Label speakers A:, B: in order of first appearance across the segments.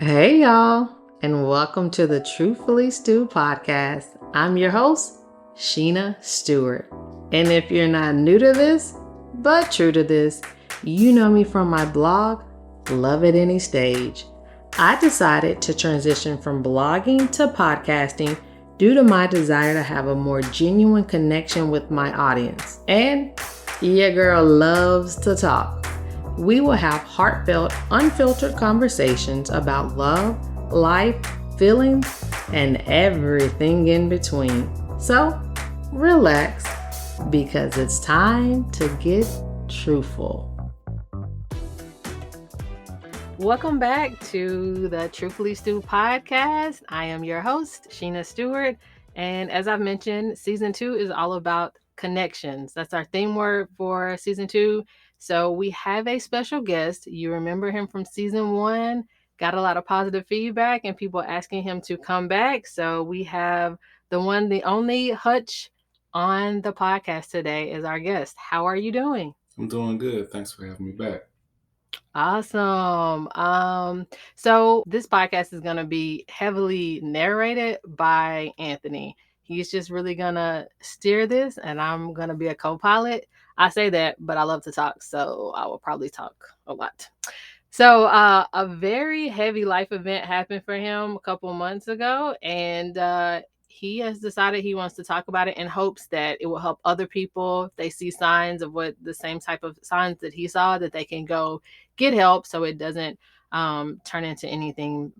A: Hey, y'all, and welcome to the Truthfully Stew podcast. I'm your host, Sheena Stewart. And if you're not new to this, but true to this, you know me from my blog, Love at Any Stage. I decided to transition from blogging to podcasting due to my desire to have a more genuine connection with my audience. And your girl loves to talk. We will have heartfelt, unfiltered conversations about love, life, feelings, and everything in between. So, relax because it's time to get truthful. Welcome back to the Truthfully Stew podcast. I am your host, Sheena Stewart. And as I've mentioned, season 2 is all about connections. That's our theme word for season 2. So we have a special guest. You remember him from season 1, got a lot of positive feedback and people asking him to come back. So we have the one, the only Hutch on the podcast today as our guest. How are you doing?
B: I'm doing good. Thanks for having me back.
A: Awesome. So this podcast is going to be heavily narrated by Anthony. He's just really going to steer this, and I'm going to be a co-pilot. I say that, but I love to talk, so I will probably talk a lot. So a very heavy life event happened for him a couple months ago, and he has decided he wants to talk about it in hopes that it will help other people if they see signs of what the same type of signs that he saw, that they can go get help so it doesn't turn into anything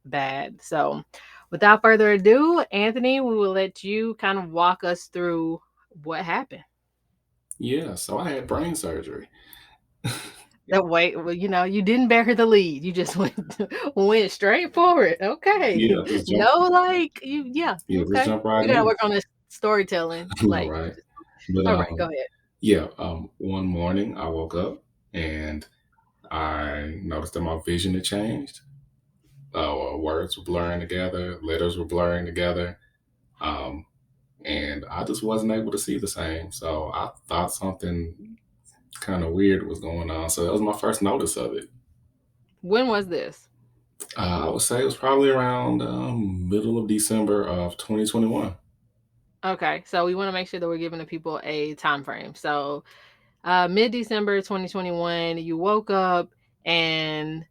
A: bad. So without further ado, Anthony, we will let you kind of walk us through what happened.
B: Yeah, so I had brain surgery.
A: That way, well, you didn't bury the lead. You just went straight forward. Okay.
B: Yeah, just jump.
A: Okay.
B: Just jump right
A: We gotta
B: in.
A: work on this storytelling.
B: I know, right? But
A: All right, go ahead.
B: yeah. One morning I woke up and I noticed that my vision had changed. Words were blurring together, letters were blurring together, and I just wasn't able to see the same. So I thought something kind of weird was going on. So that was my first notice of it.
A: When was this?
B: I would say it was probably around middle of December of 2021.
A: Okay, so we want to make sure that we're giving the people a time frame. So mid-December 2021, you woke up and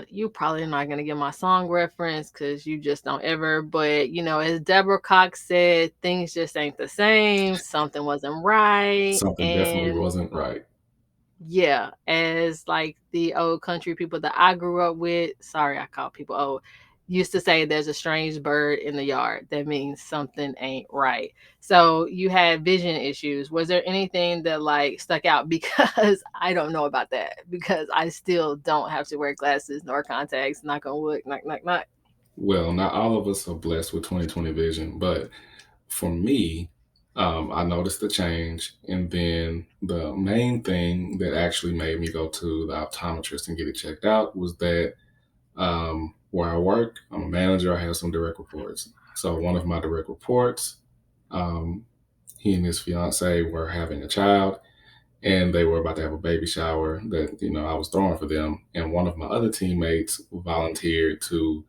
A: you probably not gonna get my song reference because you just don't ever, but as Deborah Cox said, things just ain't the same, something wasn't right.
B: Something definitely
A: And
B: wasn't right.
A: yeah, as like the old country people that I grew up with, sorry, I call people old, used to say there's a strange bird in the yard. That means something ain't right. So you had vision issues. Was there anything that like stuck out? Because I don't know about that because I still don't have to wear glasses nor contacts. Knock on wood, knock, knock, knock.
B: Well, not all of us are blessed with 20/20 vision, but for me, I noticed the change. And then the main thing that actually made me go to the optometrist and get it checked out was that where I work, I'm a manager, I have some direct reports. So one of my direct reports, um, he and his fiance were having a child and they were about to have a baby shower that I was throwing for them. And one of my other teammates volunteered to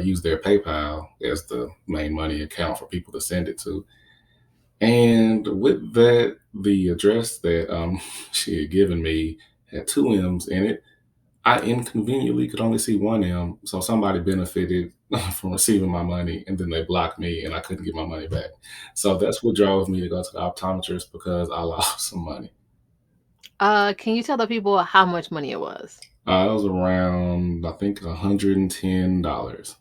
B: use their PayPal as the main money account for people to send it to. And with that, the address that she had given me had two M's in it. I inconveniently could only see one M, so somebody benefited from receiving my money, and then they blocked me, and I couldn't get my money back. So that's what drove me to go to the optometrist because I lost some money.
A: Can you tell the people how much money it was?
B: It was around, I think, $110.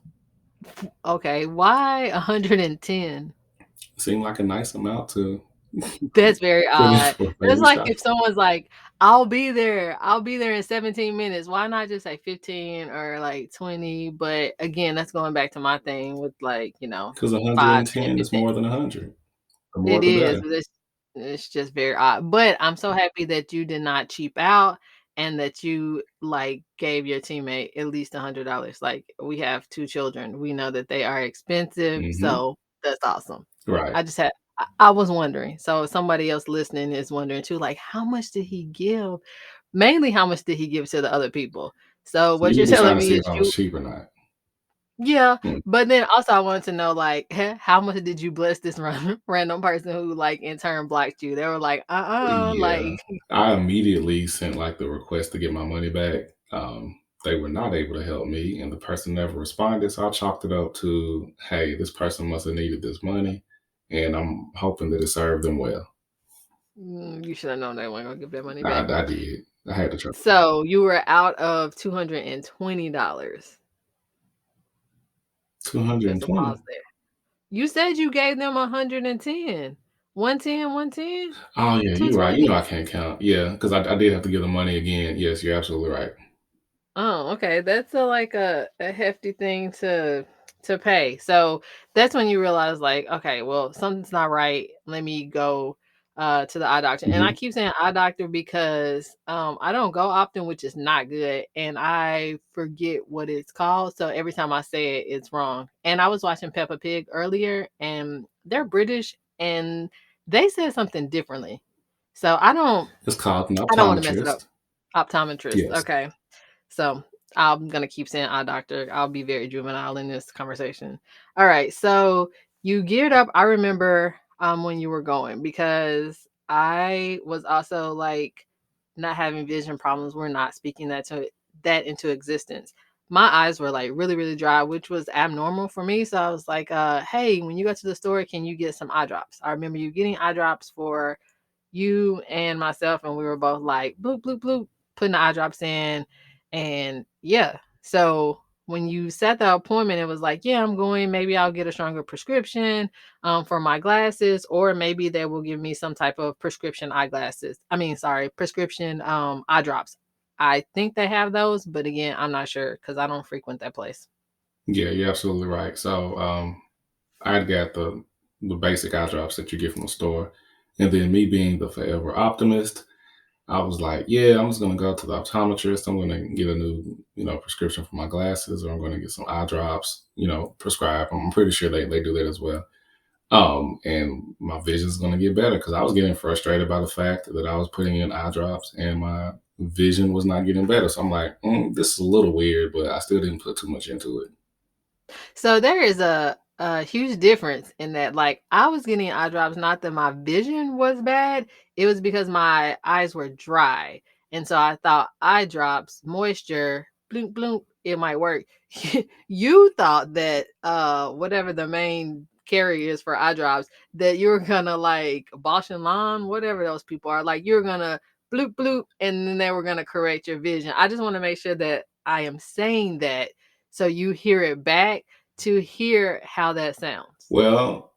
A: Okay, why 110?
B: Seemed like a nice amount to
A: That's very
B: put in
A: odd.
B: for a
A: That's
B: baby
A: like
B: shower.
A: if someone's like, I'll be there in 17 minutes. Why not just say 15 or like 20? But again, that's going back to my thing with like,
B: Because
A: 5, 10,
B: 110 is
A: 15.
B: more than 100. The more,
A: It
B: the
A: is.
B: better.
A: It's just very odd. But I'm so happy that you did not cheap out and that you like gave your teammate at least $100. Like we have 2 children. We know that they are expensive.
B: Hmm.
A: So that's awesome.
B: Right.
A: I was wondering. So somebody else listening is wondering too, like how much did he give? Mainly how much did he give to the other people? So
B: So
A: what
B: you
A: you're
B: were
A: telling
B: trying to
A: me
B: see
A: is
B: if I was
A: you
B: cheap or not.
A: yeah,
B: Mm.
A: but then also I wanted to know, like, how much did you bless this random person who, like, in turn blocked you? They were like,
B: Yeah.
A: like
B: I immediately sent like the request to get my money back. They were not able to help me, and the person never responded. So I chalked it up to, hey, this person must have needed this money, and I'm hoping that it served them well.
A: You should have known they weren't gonna give their money
B: I,
A: back.
B: I did. I had to try.
A: So you were out of $220. There's a pause
B: 220.
A: there. You said you gave them 110. 110, 110,
B: Oh yeah, you're right. You know
A: 220.
B: I can't count. Yeah, because I did have to give the money again. Yes, you're absolutely right.
A: Oh, okay. That's a hefty thing to pay. So that's when you realize like, okay, well, something's not right. Let me go to the eye doctor. And I
B: Hmm.
A: keep saying eye doctor because I don't go often, which is not good. And I forget what it's called. So every time I say it, it's wrong. And I was watching Peppa Pig earlier and they're British and they said something differently. So
B: It's called an
A: I don't want to mess it up.
B: optometrist.
A: Optometrist.
B: Yes.
A: Okay. So I'm gonna keep saying eye doctor. I'll be very juvenile in this conversation. All right. So you geared up. I remember when you were going because I was also like not having vision problems. We're not speaking that into existence. My eyes were like really, really dry, which was abnormal for me. So I was like, hey, when you go to the store, can you get some eye drops? I remember you getting eye drops for you and myself, and we were both like bloop bloop bloop, putting the eye drops in, and yeah. So when you set the appointment, it was like, yeah, I'm going. Maybe I'll get a stronger prescription for my glasses, or maybe they will give me some type of prescription eyeglasses. I mean, sorry, prescription eye drops. I think they have those, but again, I'm not sure because I don't frequent that place.
B: Yeah, you're absolutely right. So I got the basic eye drops that you get from the store, and then me being the forever optimist, I was like, yeah, I'm just gonna go to the optometrist. I'm gonna get a new, prescription for my glasses, or I'm gonna get some eye drops, prescribed. I'm pretty sure they do that as well. And my vision's gonna get better because I was getting frustrated by the fact that I was putting in eye drops and my vision was not getting better. So I'm like, this is a little weird, but I still didn't put too much into it.
A: So there is a huge difference in that. Like I was getting eye drops, not that my vision was bad. It was because my eyes were dry. And so I thought eye drops, moisture, blink, blink, it might work. You thought that whatever the main carrier is for eye drops, that you're gonna like Bosch and Lon, whatever those people are, like you're gonna bloop bloop, and then they were gonna correct your vision. I just want to make sure that I am saying that so you hear it back to hear how that sounds.
B: Well,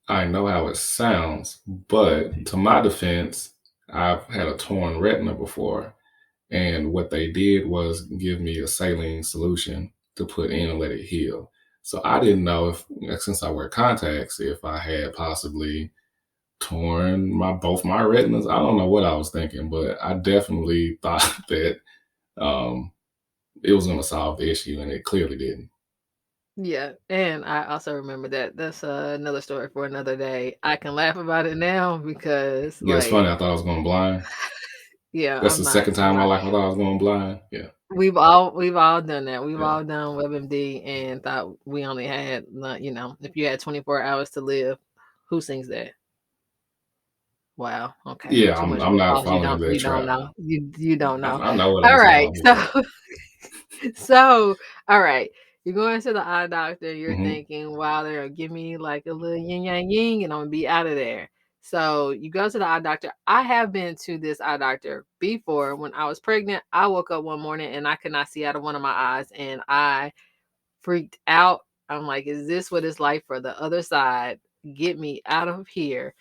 B: I know how it sounds, but to my defense, I've had a torn retina before. And what they did was give me a saline solution to put in and let it heal. So I didn't know if, since I wear contacts, if I had possibly torn both my retinas. I don't know what I was thinking, but I definitely thought that um, it was going to solve the issue, and it clearly didn't.
A: Yeah, and I also remember that. That's another story for another day. I can laugh about it now because,
B: Yeah, it's funny.
A: like,
B: I thought I was going blind.
A: yeah,
B: That's
A: I'm
B: the
A: not
B: second time in my
A: surprised.
B: life I thought I was going blind. Yeah,
A: We've all done that. We've
B: yeah,
A: all done WebMD and thought we only had, if you had 24 hours to live, who sings that? Wow. Okay.
B: yeah.
A: Too
B: I'm
A: much
B: I'm not
A: football. You
B: falling
A: don't.
B: into that
A: You don't
B: trap.
A: know. You don't know.
B: I know what I'm
A: All
B: talking
A: right.
B: about,
A: So
B: but
A: So, all right, you're going to the eye doctor. You're
B: hmm.
A: thinking, wow, they're gonna give me like a little yin yang yin, and I'm gonna be out of there. So you go to the eye doctor. I have been to this eye doctor before. When I was pregnant, I woke up one morning and I could not see out of one of my eyes, and I freaked out. I'm like, is this what it's like for the other side? Get me out of here.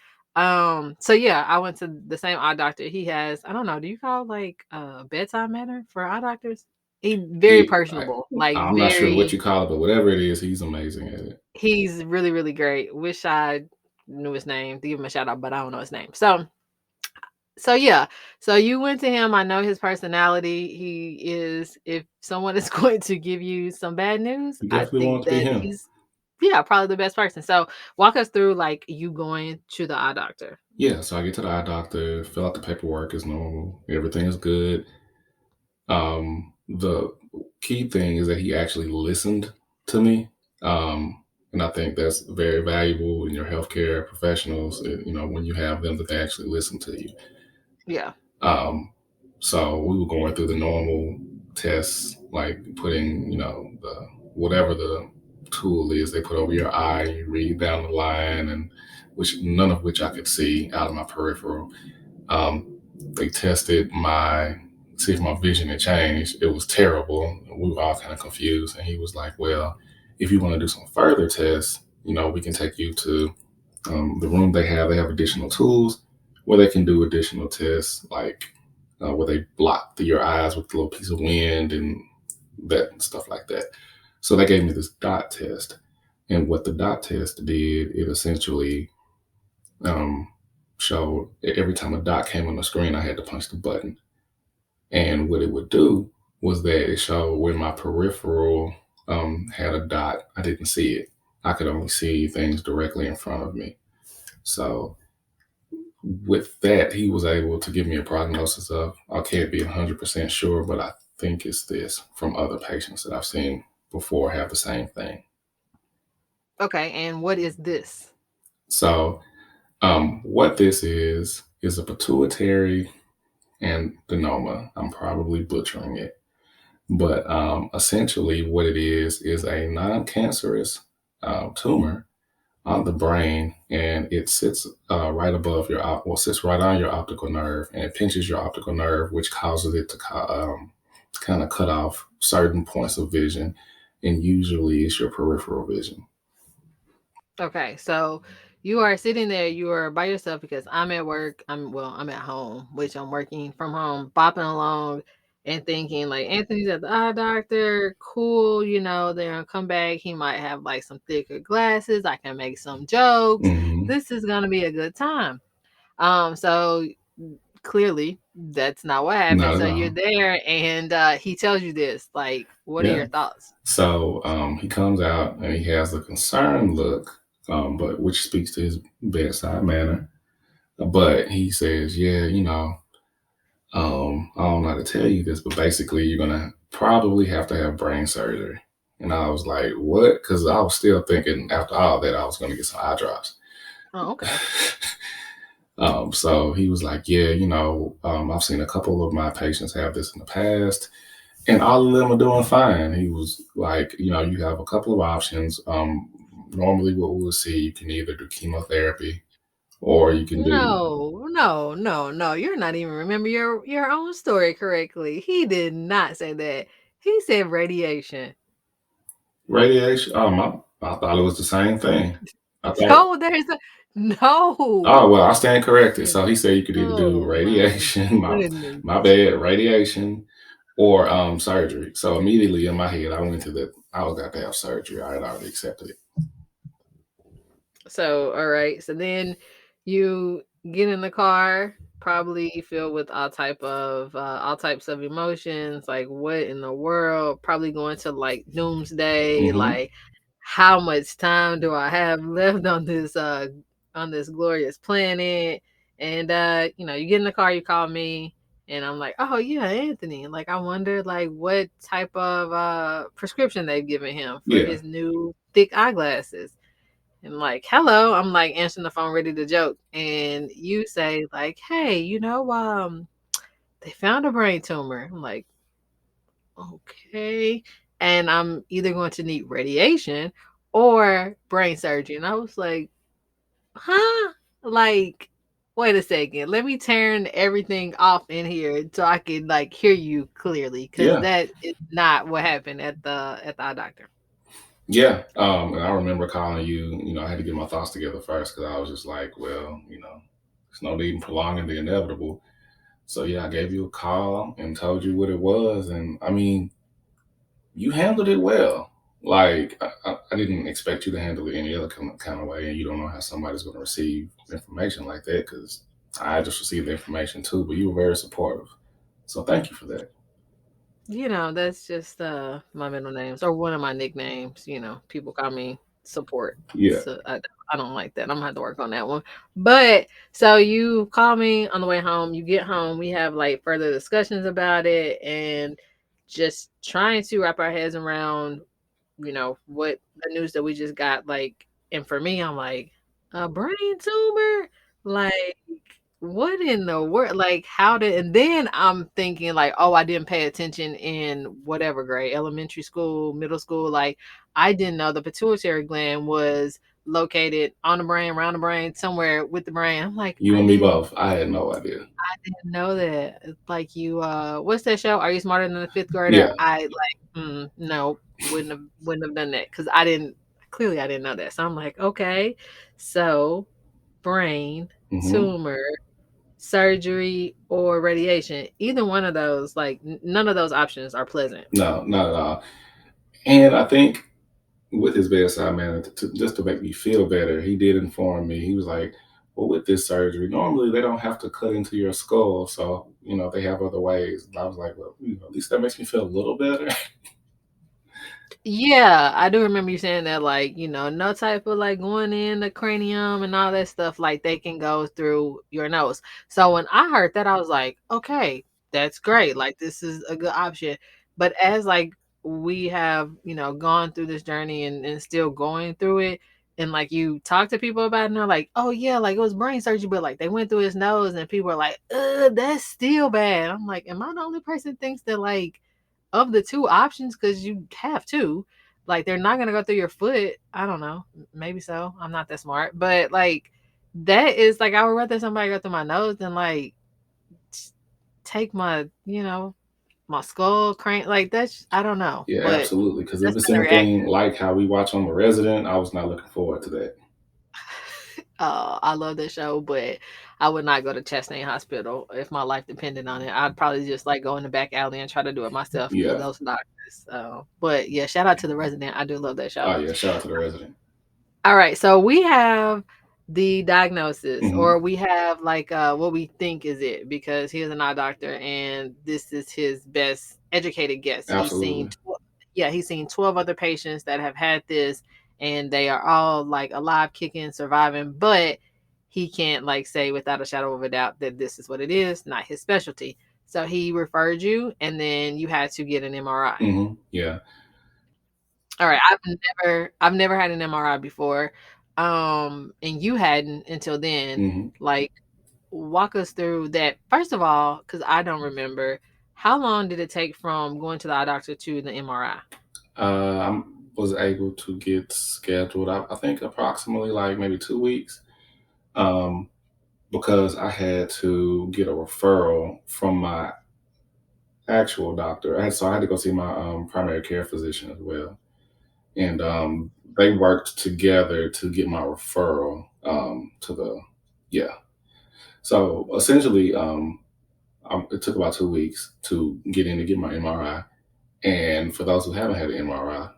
A: So yeah, I went to the same eye doctor. He has, I don't know, do you call like bedside manner for eye doctors? He very
B: It, I,
A: personable, like
B: I'm not sure what
A: very
B: you call it, but whatever it is, he's amazing at it.
A: he's really, really great. Wish I knew his name to give him a shout out, but I don't know his name. So yeah, so you went to him. I know his personality. He is, if someone is going to give you some bad news,
B: You
A: I
B: definitely want
A: think
B: it to be
A: that
B: him.
A: he's, yeah, probably the best person. So walk us through like you going to the eye doctor.
B: Yeah, so I get to the eye doctor, fill out the paperwork as normal. Everything is good. The key thing is that he actually listened to me. Um, and I think that's very valuable in your healthcare professionals, when you have them that they actually listen to you.
A: Yeah.
B: Um, so we were going through the normal tests, like putting, whatever the tool is they put over your eye, you read down the line, and which none of which I could see out of my peripheral. Um, they tested see if my vision had changed. It was terrible. We were all kind of confused. And he was like, well, if you want to do some further tests, we can take you to the room they have additional tools where they can do additional tests, like where they block your eyes with a little piece of wind and that stuff like that. So they gave me this dot test. And what the dot test did, it essentially um, showed every time a dot came on the screen, I had to punch the button. And what it would do was that it showed when my peripheral had a dot, I didn't see it. I could only see things directly in front of me. So with that, he was able to give me a prognosis of, I can't be 100% sure, but I think it's this from other patients that I've seen before have the same thing.
A: Okay. And what is this?
B: So, what this is a pituitary and adenoma. I'm probably butchering it, but essentially, what it is a non cancerous tumor on the brain, and it sits right above sits right on your optical nerve, and it pinches your optical nerve, which causes it to kind of cut off certain points of vision, and usually it's your peripheral vision.
A: Okay, so you are sitting there, you are by yourself because I'm at work. I'm at home, which I'm working from home, bopping along and thinking like Anthony's at the eye doctor, cool, they're gonna come back. He might have like some thicker glasses. I can make some jokes.
B: Hmm.
A: This is gonna be a good time. So clearly that's not what happened.
B: Not at
A: So you're
B: all.
A: there and he tells you this. Like, what are
B: Yeah.
A: your thoughts?
B: So he comes out and he has a concerned look, but which speaks to his bedside manner. But he says, "Yeah, I don't know how to tell you this, but basically, you're gonna probably have to have brain surgery." And I was like, "What?" Because I was still thinking after all that I was gonna get some eye drops.
A: Oh, okay.
B: So he was like, "Yeah, I've seen a couple of my patients have this in the past, and all of them are doing fine." He was like, "You have a couple of options. Normally, what we will see, you can either do chemotherapy or you can do
A: No, no, no, no. You're not even remember your own story correctly. He did not say that. He said radiation.
B: radiation." I thought it was the same thing. I thought,
A: No, there's a no.
B: oh well, I stand corrected. So he said you could either do
A: Oh my
B: radiation,
A: goodness.
B: my bad, radiation, or surgery. So immediately in my head, I went to I was got to have surgery. I had already accepted it.
A: So, all right. So then you get in the car, probably filled with all types of emotions, like what in the world? Probably going to like doomsday,
B: Hmm.
A: like how much time do I have left on this glorious planet? And you get in the car, you call me, and I'm like, "Oh yeah, Anthony." Like I wonder like what type of prescription they've given him for
B: Yeah,
A: his new thick eyeglasses. And like, hello, I'm like answering the phone ready to joke. And you say, like, hey, they found a brain tumor. I'm like, okay. And I'm either going to need radiation or brain surgery. And I was like, huh? Like, wait a second. Let me turn everything off in here so I can like hear you clearly. Cause
B: yeah,
A: that is not what happened at the eye doctor.
B: yeah. And I remember calling you. I had to get my thoughts together first because I was just like, well, there's no need in prolonging the inevitable. So yeah, I gave you a call and told you what it was, and I mean, you handled it well. Like I didn't expect you to handle it any other kind of way, and you don't know how somebody's going to receive information like that because I just received the information too. But you were very supportive, so thank you for that.
A: That's just my middle names or one of my nicknames. People call me support.
B: Yeah.
A: So I don't like that. I'm gonna have to work on that one. But so you call me on the way home, you get home, we have like further discussions about it, and just trying to wrap our heads around, what the news that we just got, like, and for me, I'm like, a brain tumor? Like, what in the world? Like, how did, and then I'm thinking, like, oh, I didn't pay attention in whatever grade, elementary school, middle school. Like, I didn't know the pituitary gland was located on the brain, around the brain, somewhere with the brain. I'm like,
B: You and me both. I had no idea.
A: I didn't know that. It's like you, what's that show? Are You Smarter Than a Fifth Grader?
B: Yeah.
A: I like, no, wouldn't have done that because I didn't know that. So I'm like, okay, so brain
B: Hmm.
A: tumor, surgery, or radiation. Either one of those, like, none of those options are pleasant.
B: No, not at all. And I think with his bedside manner, just to make me feel better, he did inform me. He was like, "Well, with this surgery, normally they don't have to cut into your skull, so they have other ways." And I was like, "Well, at least that makes me feel a little better."
A: Yeah, I do remember you saying that, like, no type of like going in the cranium and all that stuff, like they can go through your nose. So when I heard that, I was like, okay, that's great. Like, this is a good option. But as like we have, gone through this journey and still going through it, and like you talk to people about it, and they're like, oh yeah, like it was brain surgery, but like they went through his nose, and people are like, that's still bad. I'm like, am I the only person thinks that, like, of the two options, because you have two, like they're not gonna go through your foot. I don't know, maybe so. I'm not that smart, but like that is like I would rather somebody go through my nose than like take my skull crank. Like that's I don't know,
B: Yeah,
A: but
B: absolutely. Because if
A: that's
B: it's
A: been the
B: anything
A: reaction.
B: like how we watch on The Resident, I was not looking forward to that.
A: I love that show, but I would not go to Chastain Hospital if my life depended on it. I'd probably just like go in the back alley and try to do it myself because
B: Yeah.
A: those doctors. But yeah, shout out to The Resident. I do love that show.
B: Oh yeah. Shout out to The Resident.
A: All right, so we have the diagnosis,
B: Hmm.
A: or we have like what we think is it, because he is an eye doctor and this is his best educated guess.
B: Absolutely.
A: He's seen 12 other patients that have had this, and they are all like alive, kicking, surviving, but he can't like say without a shadow of a doubt that this is what it is, not his specialty. So he referred you, and then you had to get an MRI.
B: Yeah.
A: All right, I've never had an MRI before, and you hadn't until then.
B: Hmm.
A: Like, walk us through that. First of all, because I don't remember, how long did it take from going to the eye doctor to the MRI?
B: I was able to get scheduled. I think approximately like maybe 2 weeks. Um, because I had to get a referral from my actual doctor. So I had to go see my primary care physician as well, and they worked together to get my referral to the yeah. So essentially, it took about 2 weeks to get in to get my MRI. And for those who haven't had an MRI,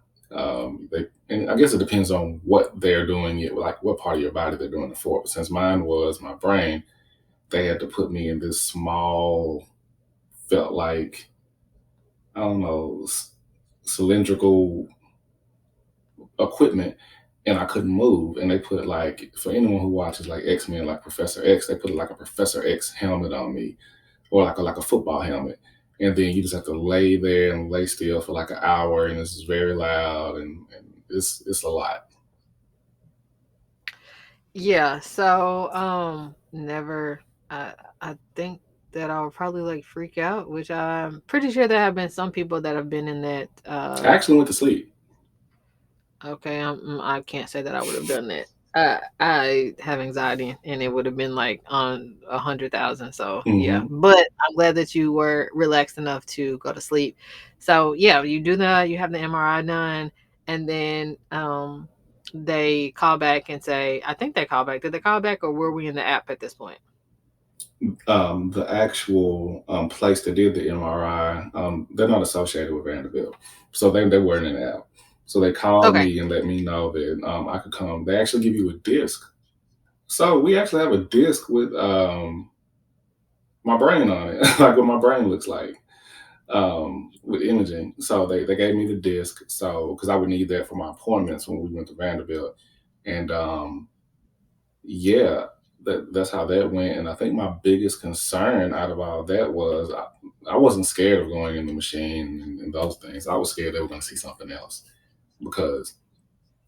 B: they and I guess it depends on what they're doing it, like what part of your body they're doing it for. But since mine was my brain, they had to put me in this small, felt like I don't know, cylindrical equipment, and I couldn't move. And they put like for anyone who watches like X-Men, like Professor X, they put like a Professor X helmet on me, or like a football helmet. And then you just have to lay there and lay still for like an hour, and it's very loud, and it's a lot.
A: Yeah, so never. I think that I would probably like freak out, which I'm pretty sure there have been some people that have been in that.
B: I actually went to sleep.
A: Okay, I can't say that I would have done that. I have anxiety, and it would have been like on 100,000. So yeah,
B: Hmm.
A: but I'm glad that you were relaxed enough to go to sleep. So yeah, you have the MRI done, and then they call back and say, I think they call back. Did they call back, or were we in the app at this point?
B: The actual place that did the MRI, they're not associated with Vanderbilt, so they weren't in the app. So they called
A: Okay.
B: me and let me know that I could come. They actually give you a disc. So we actually have a disc with my brain on it, like what my brain looks like with imaging. So they gave me the disc, so because I would need that for my appointments when we went to Vanderbilt, and yeah. that's how that went. And I think my biggest concern out of all that was I wasn't scared of going in the machine and those things. I was scared they were going to see something else because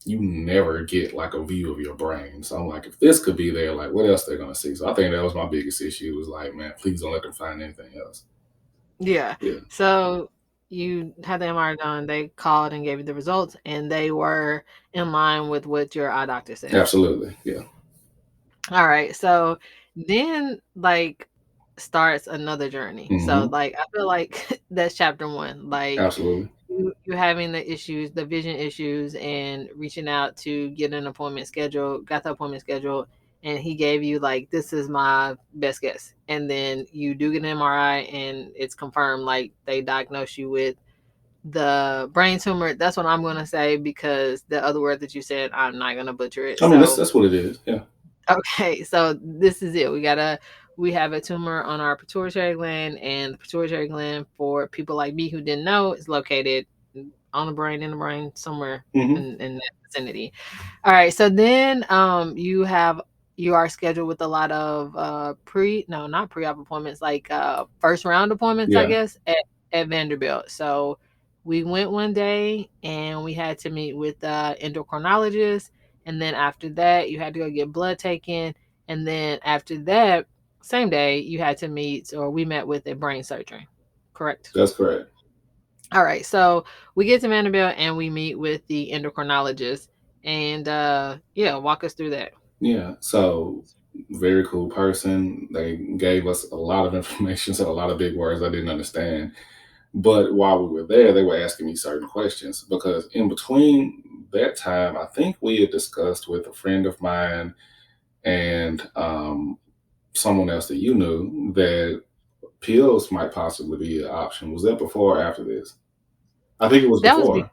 B: you never get like a view of your brain. So I'm like, if this could be there, like what else they're going to see? So I think that was my biggest issue. Was like, man, please don't let them find anything else.
A: Yeah.
B: Yeah,
A: So you had the MRI done, they called and gave you the results, and they were in line with what your eye doctor said.
B: absolutely. Yeah.
A: All right. So then like starts another journey. So
B: Hmm.
A: like I feel like that's chapter one. Like
B: Absolutely.
A: you having the issues, the vision issues, and reaching out to get an appointment scheduled, got the appointment scheduled, and he gave you like this is my best guess. And then you do get an MRI and it's confirmed like they diagnose you with the brain tumor. That's what I'm gonna say because the other word that you said, I'm not gonna butcher it.
B: I mean,
A: So
B: that's what it is. Yeah.
A: okay, so this is it. We have a tumor on our pituitary gland, and the pituitary gland for people like me who didn't know is located on the brain, in the brain, somewhere
B: Hmm.
A: in that vicinity. All right, so then you are scheduled with a lot of not pre-op appointments, like first round appointments, I
B: Yeah,
A: guess, at Vanderbilt. So we went one day and we had to meet with the endocrinologist, and then after that you had to go get blood taken, and then after that same day you had to meet or we met with a brain surgeon. Correct?
B: that's correct.
A: All right, so we get to Vanderbilt and we meet with the endocrinologist, and yeah, walk us through that.
B: Yeah. So very cool person. They gave us a lot of information, said a lot of big words I didn't understand. But while we were there, they were asking me certain questions because in between that time, I think we had discussed with a friend of mine and someone else that you knew that pills might possibly be an option. Was that before or after this? I think it was
A: That was
B: before.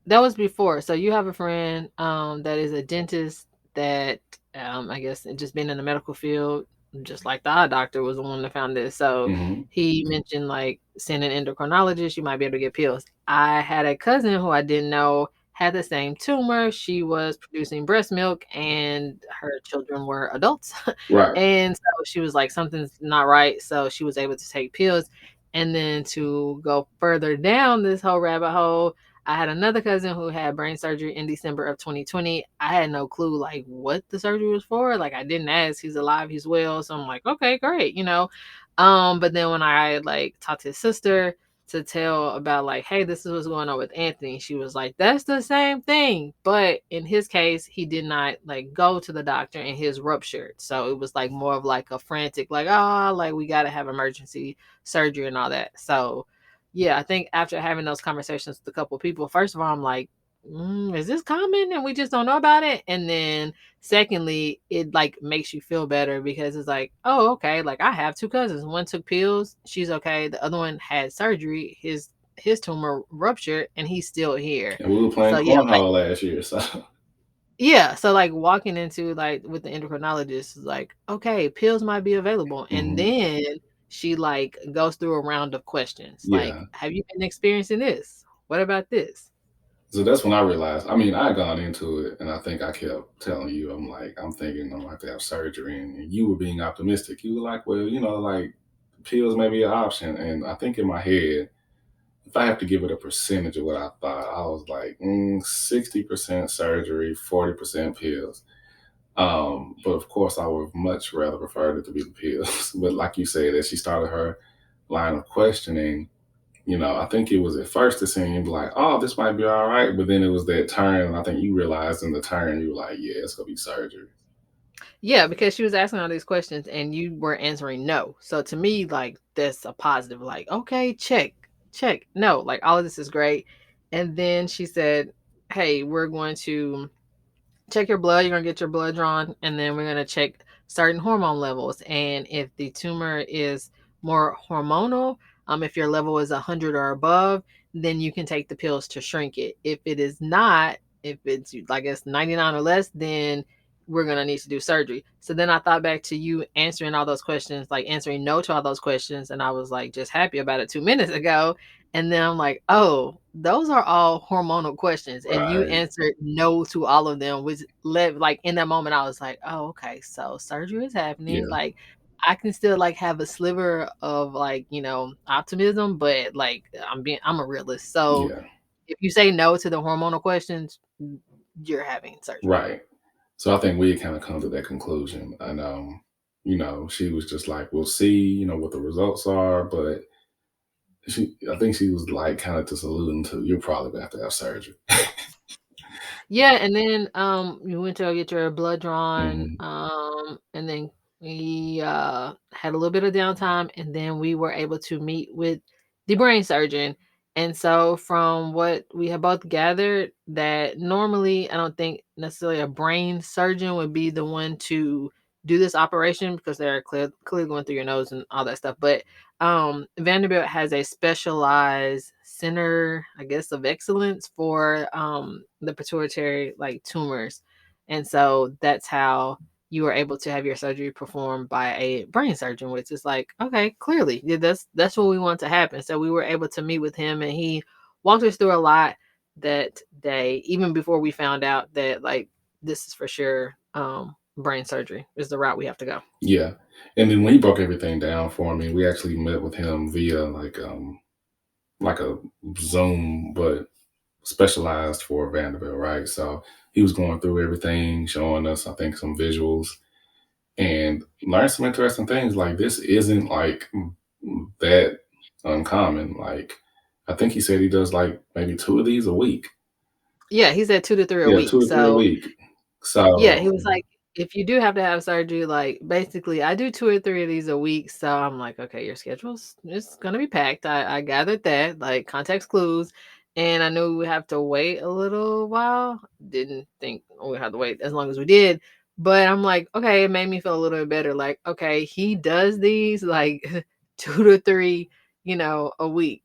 A: That was before. So you have a friend that is a dentist that I guess just been in the medical field, just like the eye doctor was the one that found this. So
B: Hmm.
A: he mentioned like seeing an endocrinologist, you might be able to get pills. I had a cousin who I didn't know had the same tumor. She was producing breast milk and her children were adults.
B: Right.
A: And so she was like, something's not right. So she was able to take pills. And then to go further down this whole rabbit hole, I had another cousin who had brain surgery in December of 2020. I had no clue like what the surgery was for. Like I didn't ask. He's alive, he's well. So I'm like, okay, great, you know. But then when I like talked to his sister to tell about like, hey, this is what's going on with Anthony, she was like, that's the same thing. But in his case, he did not like go to the doctor and his ruptured. So it was like more of like a frantic, like, like we gotta have emergency surgery and all that. So yeah, I think after having those conversations with a couple of people, first of all, I'm like, is this common and we just don't know about it? And then secondly, it like makes you feel better because it's like, oh, okay, like I have two cousins. One took pills, she's okay. The other one had surgery, his tumor ruptured, and he's still here.
B: And we were playing
A: So yeah, like
B: cornhole last year. So,
A: yeah, so like walking into like with the endocrinologist is like, okay, pills might be available. And
B: hmm,
A: then she like goes through a round of questions. Like,
B: yeah.
A: have you been experiencing this? What about this?
B: So that's when I realized. I mean, I had gone into it, and I think I kept telling you, I'm like, I'm thinking I'm like to have surgery, and you were being optimistic. You were like, well, like pills may be an option, and I think in my head, if I have to give it a percentage of what I thought, I was like 60% surgery, 40% pills. But of course, I would much rather prefer it to be the pills. But like you said, as she started her line of questioning, I think it was at first it seemed like, oh, this might be all right. But then it was that turn. And I think you realized in the turn, you were like, yeah, it's going to be surgery.
A: Yeah, because she was asking all these questions and you were answering no. So to me, like that's a positive, like, okay, check, check. No, like all of this is great. And then she said, hey, we're going to check your blood. You're gonna get your blood drawn, and then we're gonna check certain hormone levels. And if the tumor is more hormonal, if your level is 100 or above, then you can take the pills to shrink it. If it is not, if it's I guess 99 or less, then we're gonna need to do surgery. So then I thought back to you answering all those questions, like answering no to all those questions, and I was like just happy about it 2 minutes ago. And then I'm like, oh, those are all hormonal questions. And you
B: Right.
A: answered no to all of them, which led like in that moment I was like, oh, okay, so surgery is happening.
B: Yeah.
A: Like I can still like have a sliver of like, optimism, but like I'm a realist. So
B: Yeah.
A: if you say no to the hormonal questions, you're having surgery.
B: Right. So I think we kind of come to that conclusion. And, she was just like, we'll see, what the results are. But I think she was like kind of just alluding to, you're probably going to have to have surgery.
A: Yeah, and then you went to go get your blood drawn,
B: Hmm.
A: and then we had a little bit of downtime, and then we were able to meet with the brain surgeon. And so from what we have both gathered, that normally I don't think necessarily a brain surgeon would be the one to do this operation because they're clearly going through your nose and all that stuff. But Vanderbilt has a specialized center, I guess, of excellence for the pituitary like tumors. And so that's how you were able to have your surgery performed by a brain surgeon, which is like, okay, clearly, yeah, that's what we want to happen. So we were able to meet with him, and he walked us through a lot that day, even before we found out that like this is for sure brain surgery is the route we have to go.
B: Yeah. And then when he broke everything down for me, we actually met with him via like a Zoom, but specialized for Vanderbilt, right? So he was going through everything, showing us, I think, some visuals and learned some interesting things. Like this isn't like that uncommon. Like I think he said he does like maybe two of these a week.
A: Yeah, he said 2 to 3 a
B: Yeah,
A: week.
B: two or three a
A: So
B: week.
A: yeah, he
B: So
A: was like, "If you do have to have surgery, like, basically, I do 2 or 3 of these a week." So I'm like, "Okay, your schedule's is gonna be packed." I gathered that, like, context clues, and I knew we would have to wait a little while. Didn't think we would have to wait as long as we did, but I'm like, "Okay," it made me feel a little bit better, like, "Okay, he does these, like, 2 to 3, a week."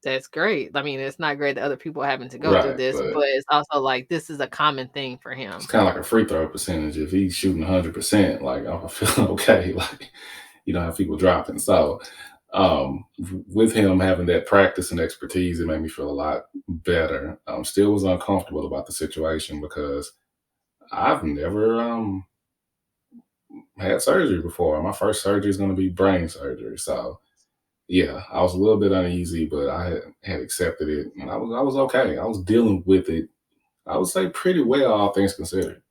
A: That's great. I mean, it's not great that other people are having to go through
B: right,
A: this,
B: but
A: but it's also like this is a common thing for
B: it's
A: him.
B: kind of like a free throw percentage. If he's shooting 100%, like I'm feeling okay. Like you don't have people dropping. So with him having that practice and expertise, it made me feel a lot better. Still was uncomfortable about the situation because I've never had surgery before. My first surgery is going to be brain surgery. So yeah, I was a little bit uneasy, but I had accepted it, and I was okay. I was dealing with it. I would say pretty well, all things considered.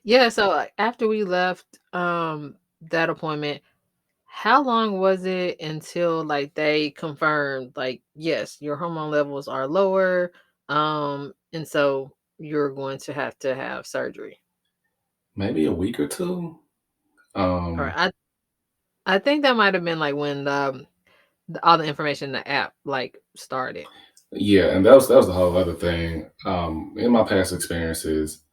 A: Yeah, so, after we left, that appointment, how long was it until, like, they confirmed, like, "Yes, your hormone levels are lower, and so you're going to have surgery?"
B: Maybe a week or two.
A: Alright,
B: Um,
A: I think that might have been, like, when, all the information in the app, like, started.
B: yeah, and that was the whole other thing. In my past experiences,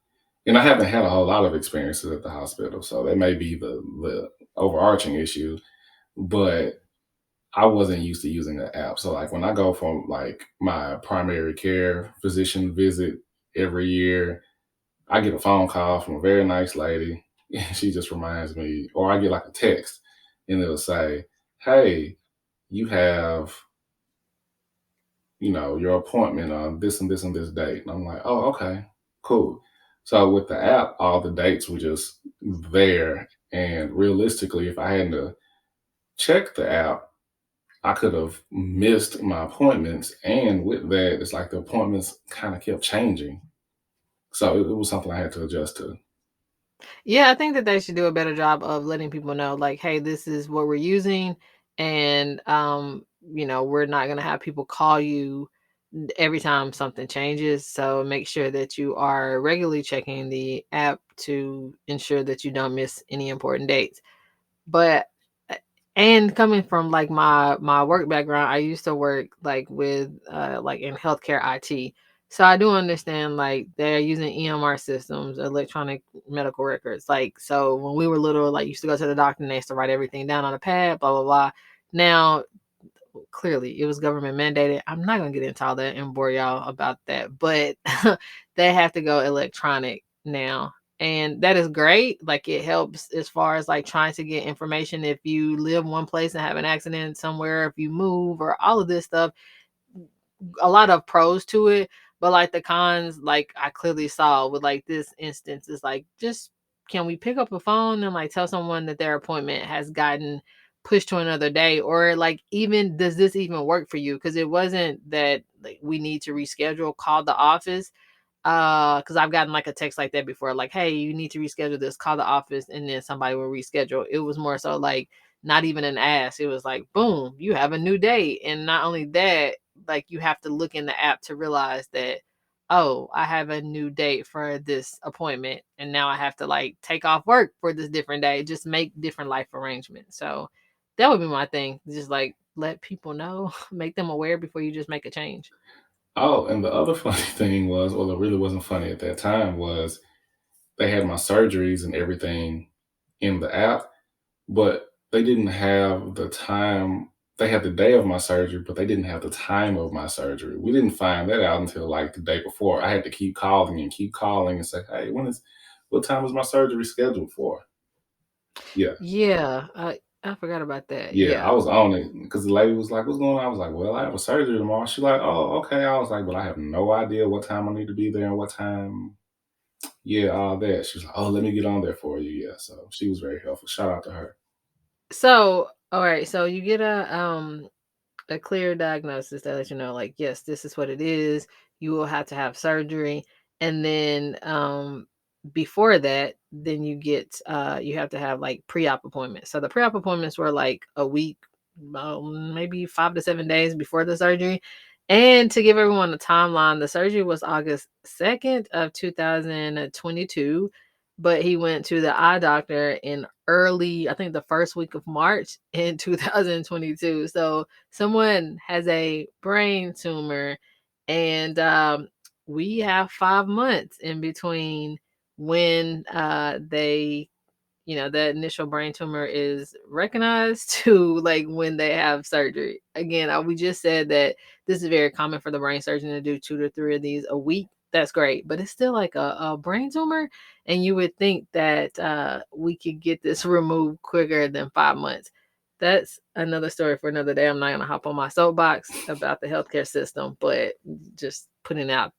B: and I haven't had a whole lot of experiences at the hospital, so that may be the overarching issue. But I wasn't used to using an app. So like when I go from like my primary care physician visit every year, I get a phone call from a very nice lady. And she just reminds me, or I get like a text and it'll say, "Hey, you have, your appointment on this and this and this date." And I'm like, "Oh, okay, cool." So with the app, all the dates were just there. And realistically, if I hadn't to check the app, I could have missed my appointments. And with that, it's like the appointments kind of kept changing. So it was something I had to adjust to.
A: Yeah, I think that they should do a better job of letting people know, like, hey, this is what we're using, and we're not gonna have people call you every time something changes. So make sure that you are regularly checking the app to ensure that you don't miss any important dates. But and coming from like my work background, I used to work like with like in healthcare IT. So I do understand like they're using EMR systems, electronic medical records. Like so when we were little, like used to go to the doctor and they used to write everything down on a pad, blah blah blah. Now clearly it was government mandated. I'm not gonna get into all that and bore y'all about that, but they have to go electronic now. And that is great. Like, it helps as far as like trying to get information if you live one place and have an accident somewhere, if you move, or all of this stuff. A lot of pros to it, but like the cons, like I clearly saw with like this instance, is like, just can we pick up a phone and like tell someone that their appointment has gotten pushed to another day? Or like, even, does this even work for you? Because it wasn't that like we need to reschedule. Call the office. Because I've gotten like a text like that before, like, hey, you need to reschedule this, call the office, and then somebody will reschedule. It was more so like not even an ask. It was like, boom, you have a new date. And not only that, like, you have to look in the app to realize that, oh, I have a new date for this appointment, and now I have to like take off work for this different day, just make different life arrangements. So that would be my thing, just like let people know, make them aware before you just make a change.
B: Oh, and the other funny thing was, well, it really wasn't funny at that time, was they had my surgeries and everything in the app, but they didn't have the time. They had the day of my surgery, but they didn't have the time of my surgery. We didn't find that out until like the day before. I had to keep calling and say, "Hey, what time is my surgery scheduled for?" Yeah,
A: Yeah, I forgot about that.
B: yeah, I
A: Yeah.
B: was on it because the lady was like, "What's going on?" I was like, "Well, I have a surgery tomorrow." She's like, "Oh, okay." I was like, "But I have no idea what time I need to be there and what time." Yeah, all that. She was like, "Oh, let me get on there for you." Yeah, so she was very helpful. Shout out to her.
A: So, all right, so you get a clear diagnosis that lets you know, like, yes, this is what it is. You will have to have surgery. And then before that, then you have to have like pre-op appointments. So the pre-op appointments were like a week, maybe 5 to 7 days before the surgery. And to give everyone a timeline, the surgery was August 2nd of 2022, but he went to the eye doctor in early, I think the first week of March in 2022. So someone has a brain tumor, and we have 5 months in between when they, that initial brain tumor is recognized to like when they have surgery. Again, we just said that this is very common for the brain surgeon to do 2 to 3 of these a week. That's great, but it's still like a brain tumor, and you would think that we could get this removed quicker than 5 months. That's another story for another day. I'm not gonna hop on my soapbox about the healthcare system, but just putting that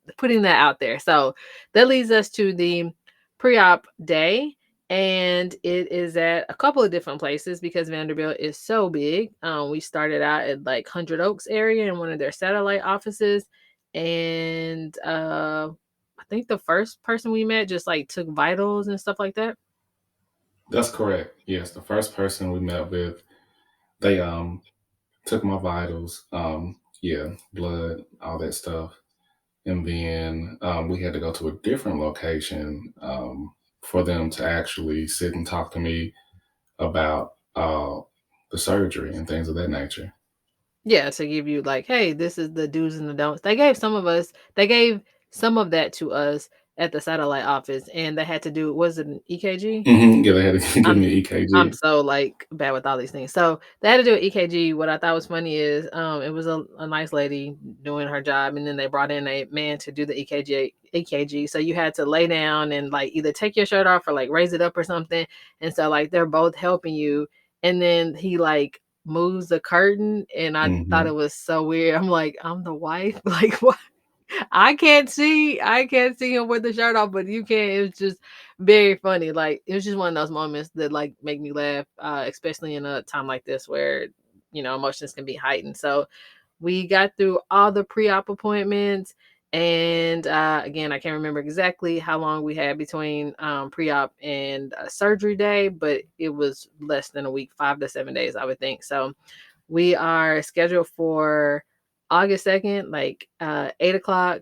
A: out there. So that leads us to the pre-op day, and it is at a couple of different places because Vanderbilt is so big. We started out at like Hundred Oaks area in one of their satellite offices, and I think the first person we met just like took vitals and stuff like that.
B: That's correct. Yes, the first person we met with, they took my vitals, yeah, blood, all that stuff, and then we had to go to a different location for them to actually sit and talk to me about the surgery and things of that nature.
A: Yeah, to give you like, hey, this is the do's and the don'ts. They gave some of that to us at the satellite office, and they had to do, was it an EKG?
B: Yeah, they had to give
A: I'm
B: me an
A: I'm
B: EKG.
A: so, like, bad with all these things. So, they had to do an EKG. What I thought was funny is, it was a nice lady doing her job, and then they brought in a man to do the EKG. So, you had to lay down and, like, either take your shirt off or, like, raise it up or something, and so, like, they're both helping you, and then he, like, moves the curtain, and I thought it
B: Hmm.
A: was so weird. I'm like, "I'm the wife?" Like, what? I can't see him with the shirt off, but you can. It was just very funny. Like, it was just one of those moments that like make me laugh, especially in a time like this where emotions can be heightened. So we got through all the pre-op appointments, and again, I can't remember exactly how long we had between pre-op and surgery day, but it was less than a week, 5 to 7 days, I would think. So we are scheduled for August 2nd, like 8 o'clock,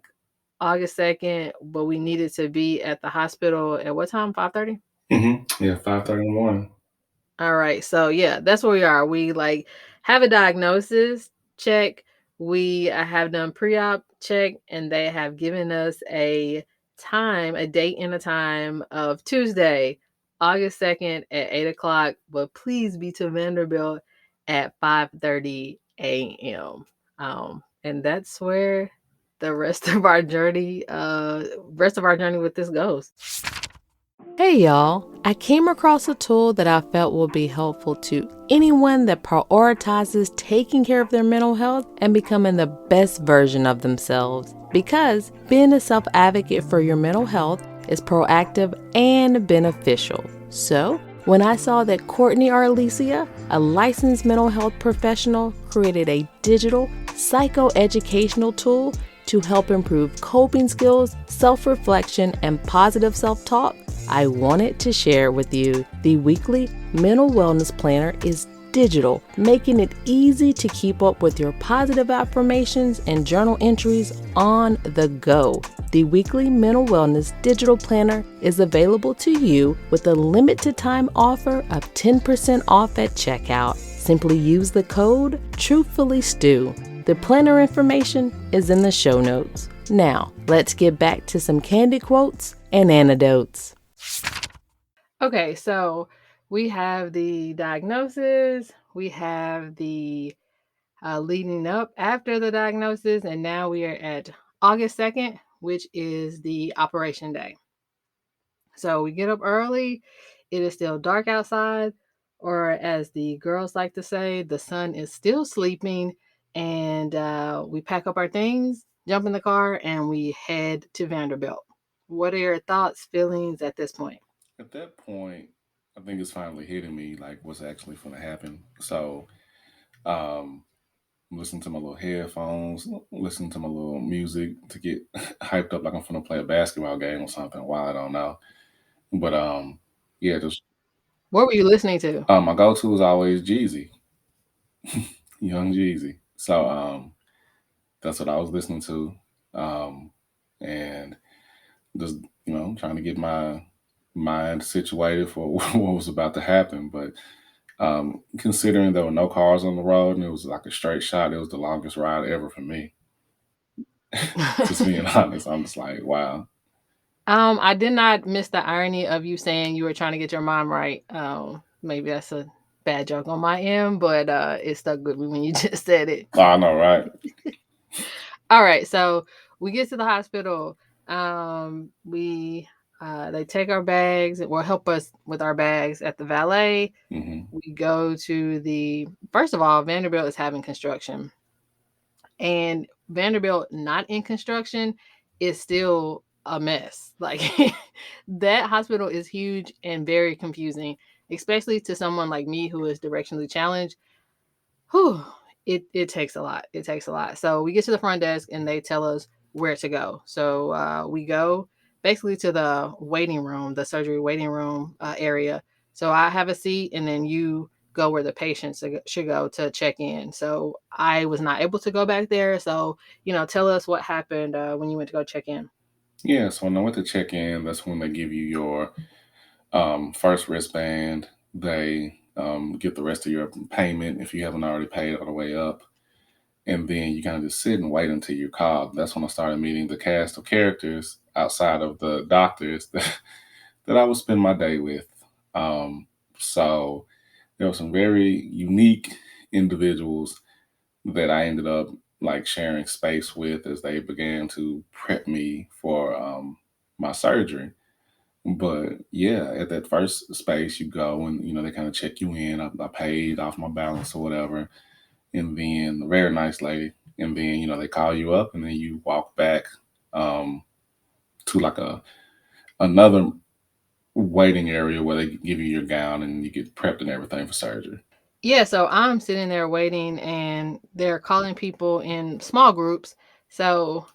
A: August 2nd, but we needed to be at the hospital at what time? 5:30?
B: Yeah, 5:30 in the morning.
A: All right. So yeah, that's where we are. We like have a diagnosis, check. We have done pre-op, check, and they have given us a date and a time of Tuesday, August 2nd at 8 o'clock. But please be to Vanderbilt at 5:30 a.m. And that's where the rest of our journey with this goes. Hey y'all, I came across a tool that I felt will be helpful to anyone that prioritizes taking care of their mental health and becoming the best version of themselves. Because being a self advocate for your mental health is proactive and beneficial. So, when I saw that Courtney Arlesia, a licensed mental health professional, created a digital psychoeducational tool to help improve coping skills, self reflection, and positive self talk, I wanted to share with you. The weekly mental wellness planner is digital, making it easy to keep up with your positive affirmations and journal entries on the go. The weekly mental wellness digital planner is available to you with a limited time offer of 10% off at checkout. Simply use the code truthfullystew. The planner information is in the show notes. Now, let's get back to some candid quotes and anecdotes. Okay, so we have the diagnosis, we have the leading up after the diagnosis, and now we are at August 2nd, which is the operation day. So we get up early, it is still dark outside, or as the girls like to say, the sun is still sleeping, and we pack up our things, jump in the car, and we head to Vanderbilt. What are your thoughts, feelings at this point?
B: At that point, I think it's finally hitting me like what's actually going to happen. So, um, listen to my little headphones, listen to my little music to get hyped up like I'm gonna play a basketball game or something. Why I don't know, but yeah, just
A: What were you listening to?
B: my go-to is always Jeezy, Young Jeezy. So that's what I was listening to, um, and just trying to get my mind situated for what was about to happen. But considering there were no cars on the road and it was like a straight shot, it was the longest ride ever for me. Just being honest, I'm just like, wow.
A: I did not miss the irony of you saying you were trying to get your mom right. Maybe that's a bad joke on my end, but it stuck with me when you just said it.
B: Oh, I know, right?
A: All right, so we get to the hospital. We They take our bags, or help us with our bags at the valet.
B: Hmm.
A: We go to the first of all, Vanderbilt is having construction. And Vanderbilt not in construction is still a mess. Like that hospital is huge and very confusing, especially to someone like me who is directionally challenged. Whew, it takes a lot. It takes a lot. So we get to the front desk and they tell us where to go. So we go basically to the waiting room, the surgery waiting room area. So I have a seat, and then you go where the patients should go to check in. So I was not able to go back there. So tell us what happened when you went to go check in.
B: Yeah, so when I went to check in, that's when they give you your first wristband. They get the rest of your payment if you haven't already paid all the way up. And then you kind of just sit and wait until you're called. That's when I started meeting the cast of characters outside of the doctors that I would spend my day with. Um, so there were some very unique individuals that I ended up like sharing space with as they began to prep me for my surgery. But yeah, at that first space, you go and they kind of check you in. I paid off my balance or whatever, and then a very nice lady, and then they call you up, and then you walk back um, to like a another waiting area where they give you your gown and you get prepped and everything for surgery.
A: Yeah, so I'm sitting there waiting, and they're calling people in small groups. So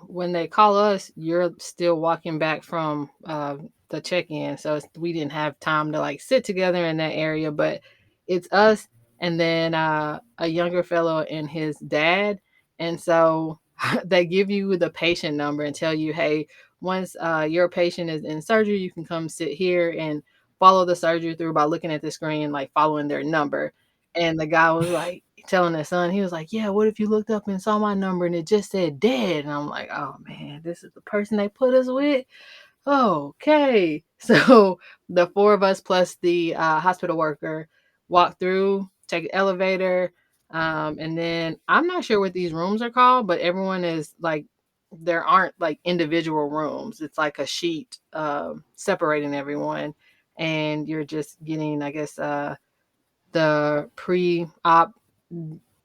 A: when they call us, you're still walking back from the check-in. So we didn't have time to like sit together in that area, but it's us and then a younger fellow and his dad. And so they give you the patient number and tell you, hey, once your patient is in surgery, you can come sit here and follow the surgery through by looking at the screen, like following their number. And the guy was like telling his son, he was like, yeah, what if you looked up and saw my number and it just said dead? And I'm like, oh man, this is the person they put us with. Okay. So the four of us plus the hospital worker walk through, take the elevator. And then I'm not sure what these rooms are called, but everyone is like there aren't like individual rooms. It's like a sheet separating everyone, and you're just getting, I guess, the pre-op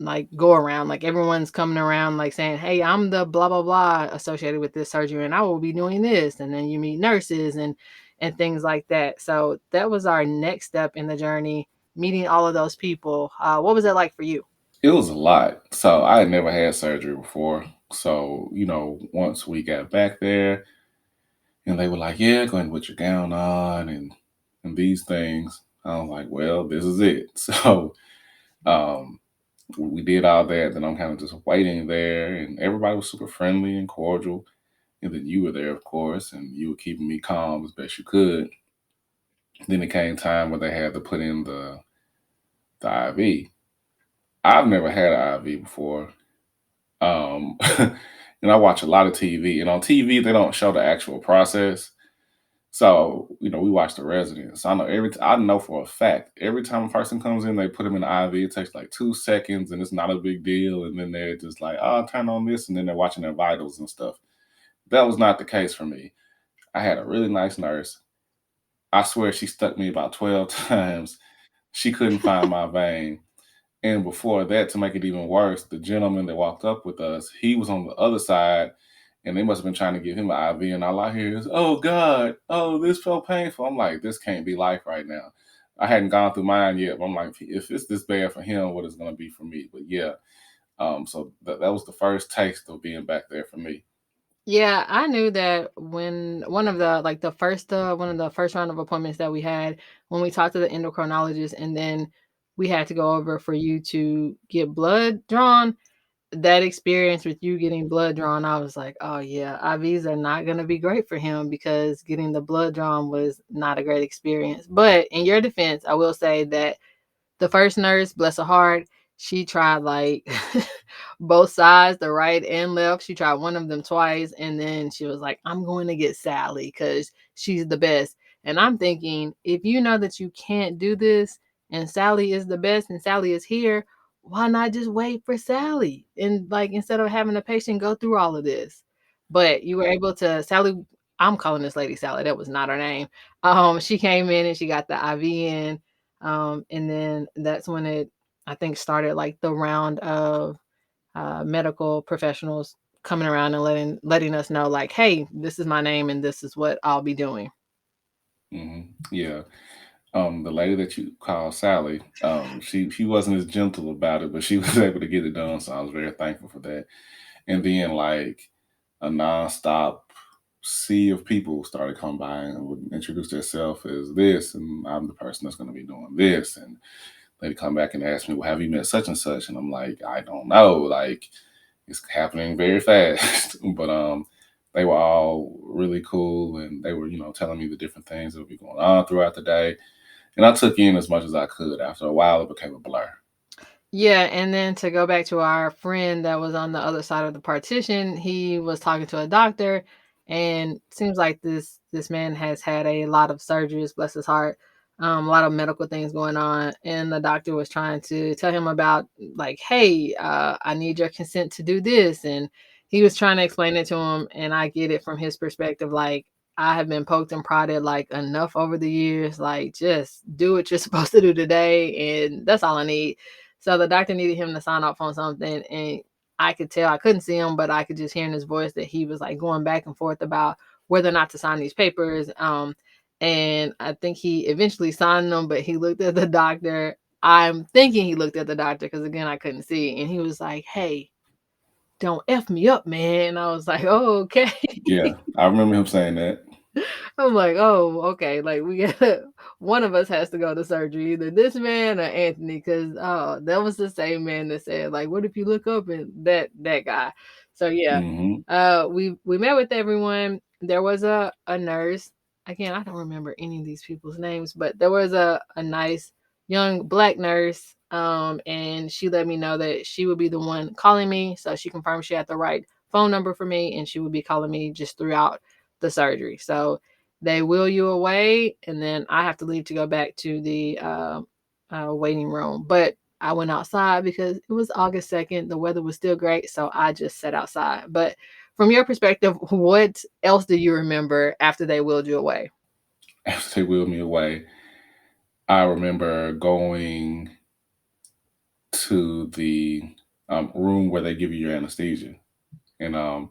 A: like go around, like everyone's coming around like saying, hey, I'm the blah blah blah associated with this surgery and I will be doing this, and then you meet nurses and things like that. So that was our next step in the journey, meeting all of those people. What was it like for you?
B: It was a lot. So I had never had surgery before. So, once we got back there and they were like, yeah, go ahead and put your gown on and these things. I was like, well, this is it. So um we did all that. Then I'm kind of just waiting there, and everybody was super friendly and cordial. And then you were there, of course, and you were keeping me calm as best you could. Then it came time where they had to put in the IV. I've never had an IV before. And I watch a lot of TV, and on TV they don't show the actual process. So we watch the residents. I know for a fact every time a person comes in, they put them in the IV. It takes like 2 seconds, and it's not a big deal. And then they're just like, "Oh, turn on this," and then they're watching their vitals and stuff. That was not the case for me. I had a really nice nurse. I swear she stuck me about 12 times. She couldn't find my vein. And before that, to make it even worse, the gentleman that walked up with us, he was on the other side, and they must have been trying to give him an IV. And all I hear is, "Oh God, oh this felt painful." I'm like, this can't be life right now. I hadn't gone through mine yet, but I'm like, if it's this bad for him, what is it going to be for me? But yeah, so that was the first taste of being back there for me.
A: Yeah, I knew that when one of the like the first one of the first round of appointments that we had, when we talked to the endocrinologist, and then we had to go over for you to get blood drawn. That experience with you getting blood drawn, I was like, oh yeah, IVs are not going to be great for him, because getting the blood drawn was not a great experience. But in your defense, I will say that the first nurse, bless her heart, she tried like both sides, the right and left. She tried one of them twice, and then she was like, I'm going to get Sally because she's the best. And I'm thinking, if you know that you can't do this and Sally is the best and Sally is here, why not just wait for Sally? And like, instead of having a patient go through all of this. But you were able to, Sally, I'm calling this lady Sally. That was not her name. She came in and she got the IV in, and then that's when it, I think, started like the round of medical professionals coming around and letting us know like, hey, this is my name and this is what I'll be doing.
B: Yeah. The lady that you call Sally, she wasn't as gentle about it, but she was able to get it done. So I was very thankful for that. And then like a nonstop sea of people started coming by and would introduce themselves as this, and I'm the person that's going to be doing this, and they'd come back and ask me, "Well, have you met such and such?" And I'm like, "I don't know. Like, it's happening very fast." But they were all really cool, and they were telling me the different things that would be going on throughout the day, and I took in as much as I could. After a while, it became a blur.
A: Yeah, and then to go back to our friend that was on the other side of the partition, he was talking to a doctor, and seems like this man has had a lot of surgeries, bless his heart, a lot of medical things going on, and the doctor was trying to tell him about like, hey, I need your consent to do this, and he was trying to explain it to him, and I get it from his perspective, like. I have been poked and prodded like enough over the years. Like, just do what you're supposed to do today, and that's all I need. So the doctor needed him to sign off on something, and I could tell, I couldn't see him, but I could just hear in his voice that he was like going back and forth about whether or not to sign these papers. And I think he eventually signed them, but he looked at the doctor. I'm thinking he looked at the doctor because again I couldn't see, and he was like, "Hey, don't f me up, man." And I was like, "Oh, okay."
B: Yeah, I remember him saying that.
A: I'm like, oh, okay. Like we got one of us has to go to surgery, either this man or Anthony, because oh, that was the same man that said, like, what if you look up and that guy? So yeah,
B: Hmm.
A: we met with everyone. There was a nurse. Again, I don't remember any of these people's names, but there was a nice young black nurse. And she let me know that she would be the one calling me. So she confirmed she had the right phone number for me, and she would be calling me just throughout the surgery. So they wheel you away, and then I have to leave to go back to the waiting room. But I went outside because it was August 2nd. The weather was still great, so I just sat outside. But from your perspective, what else do you remember after they wheeled you away?
B: After they wheeled me away, I remember going to the room where they give you your anesthesia, and it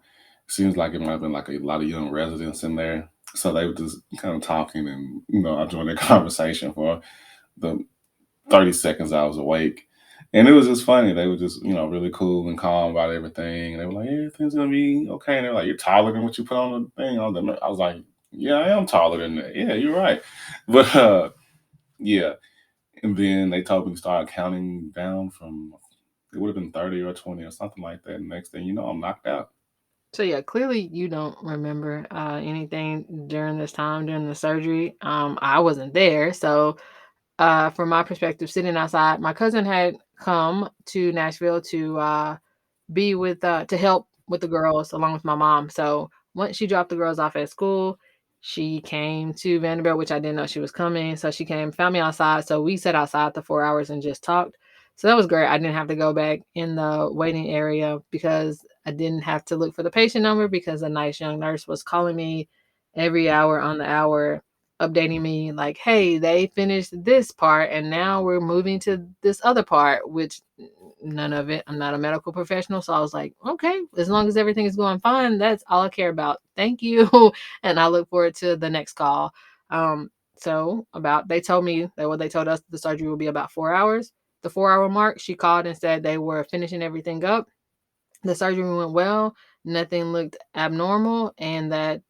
B: seems like it might have been like a lot of young residents in there. So they were just kind of talking, and I joined their conversation for the 30 seconds I was awake. And it was just funny. They were just, really cool and calm about everything. And they were like, "Yeah, everything's gonna be okay." And they're like, "You're taller than what you put on the thing." I was like, "Yeah, I am taller than that. Yeah, you're right." But yeah. And then they told me to start counting down from, it would have been 30 or 20 or something like that. And next thing you know, I'm knocked out.
A: So yeah, clearly you don't remember anything during this time during the surgery. I wasn't there, so from my perspective, sitting outside, my cousin had come to Nashville to help with the girls along with my mom. So once she dropped the girls off at school, she came to Vanderbilt, which I didn't know she was coming. So she came, found me outside. So we sat outside the 4 hours and just talked. So that was great. I didn't have to go back in the waiting area because I didn't have to look for the patient number because a nice young nurse was calling me every hour on the hour, updating me like, hey, they finished this part and now we're moving to this other part, which none of it. I'm not a medical professional. So I was like, okay, as long as everything is going fine, that's all I care about. Thank you. And I look forward to the next call. They told me that what they told us the surgery will be about 4 hours. The 4 hour mark, she called and said they were finishing everything up. The surgery went well. Nothing looked abnormal, and that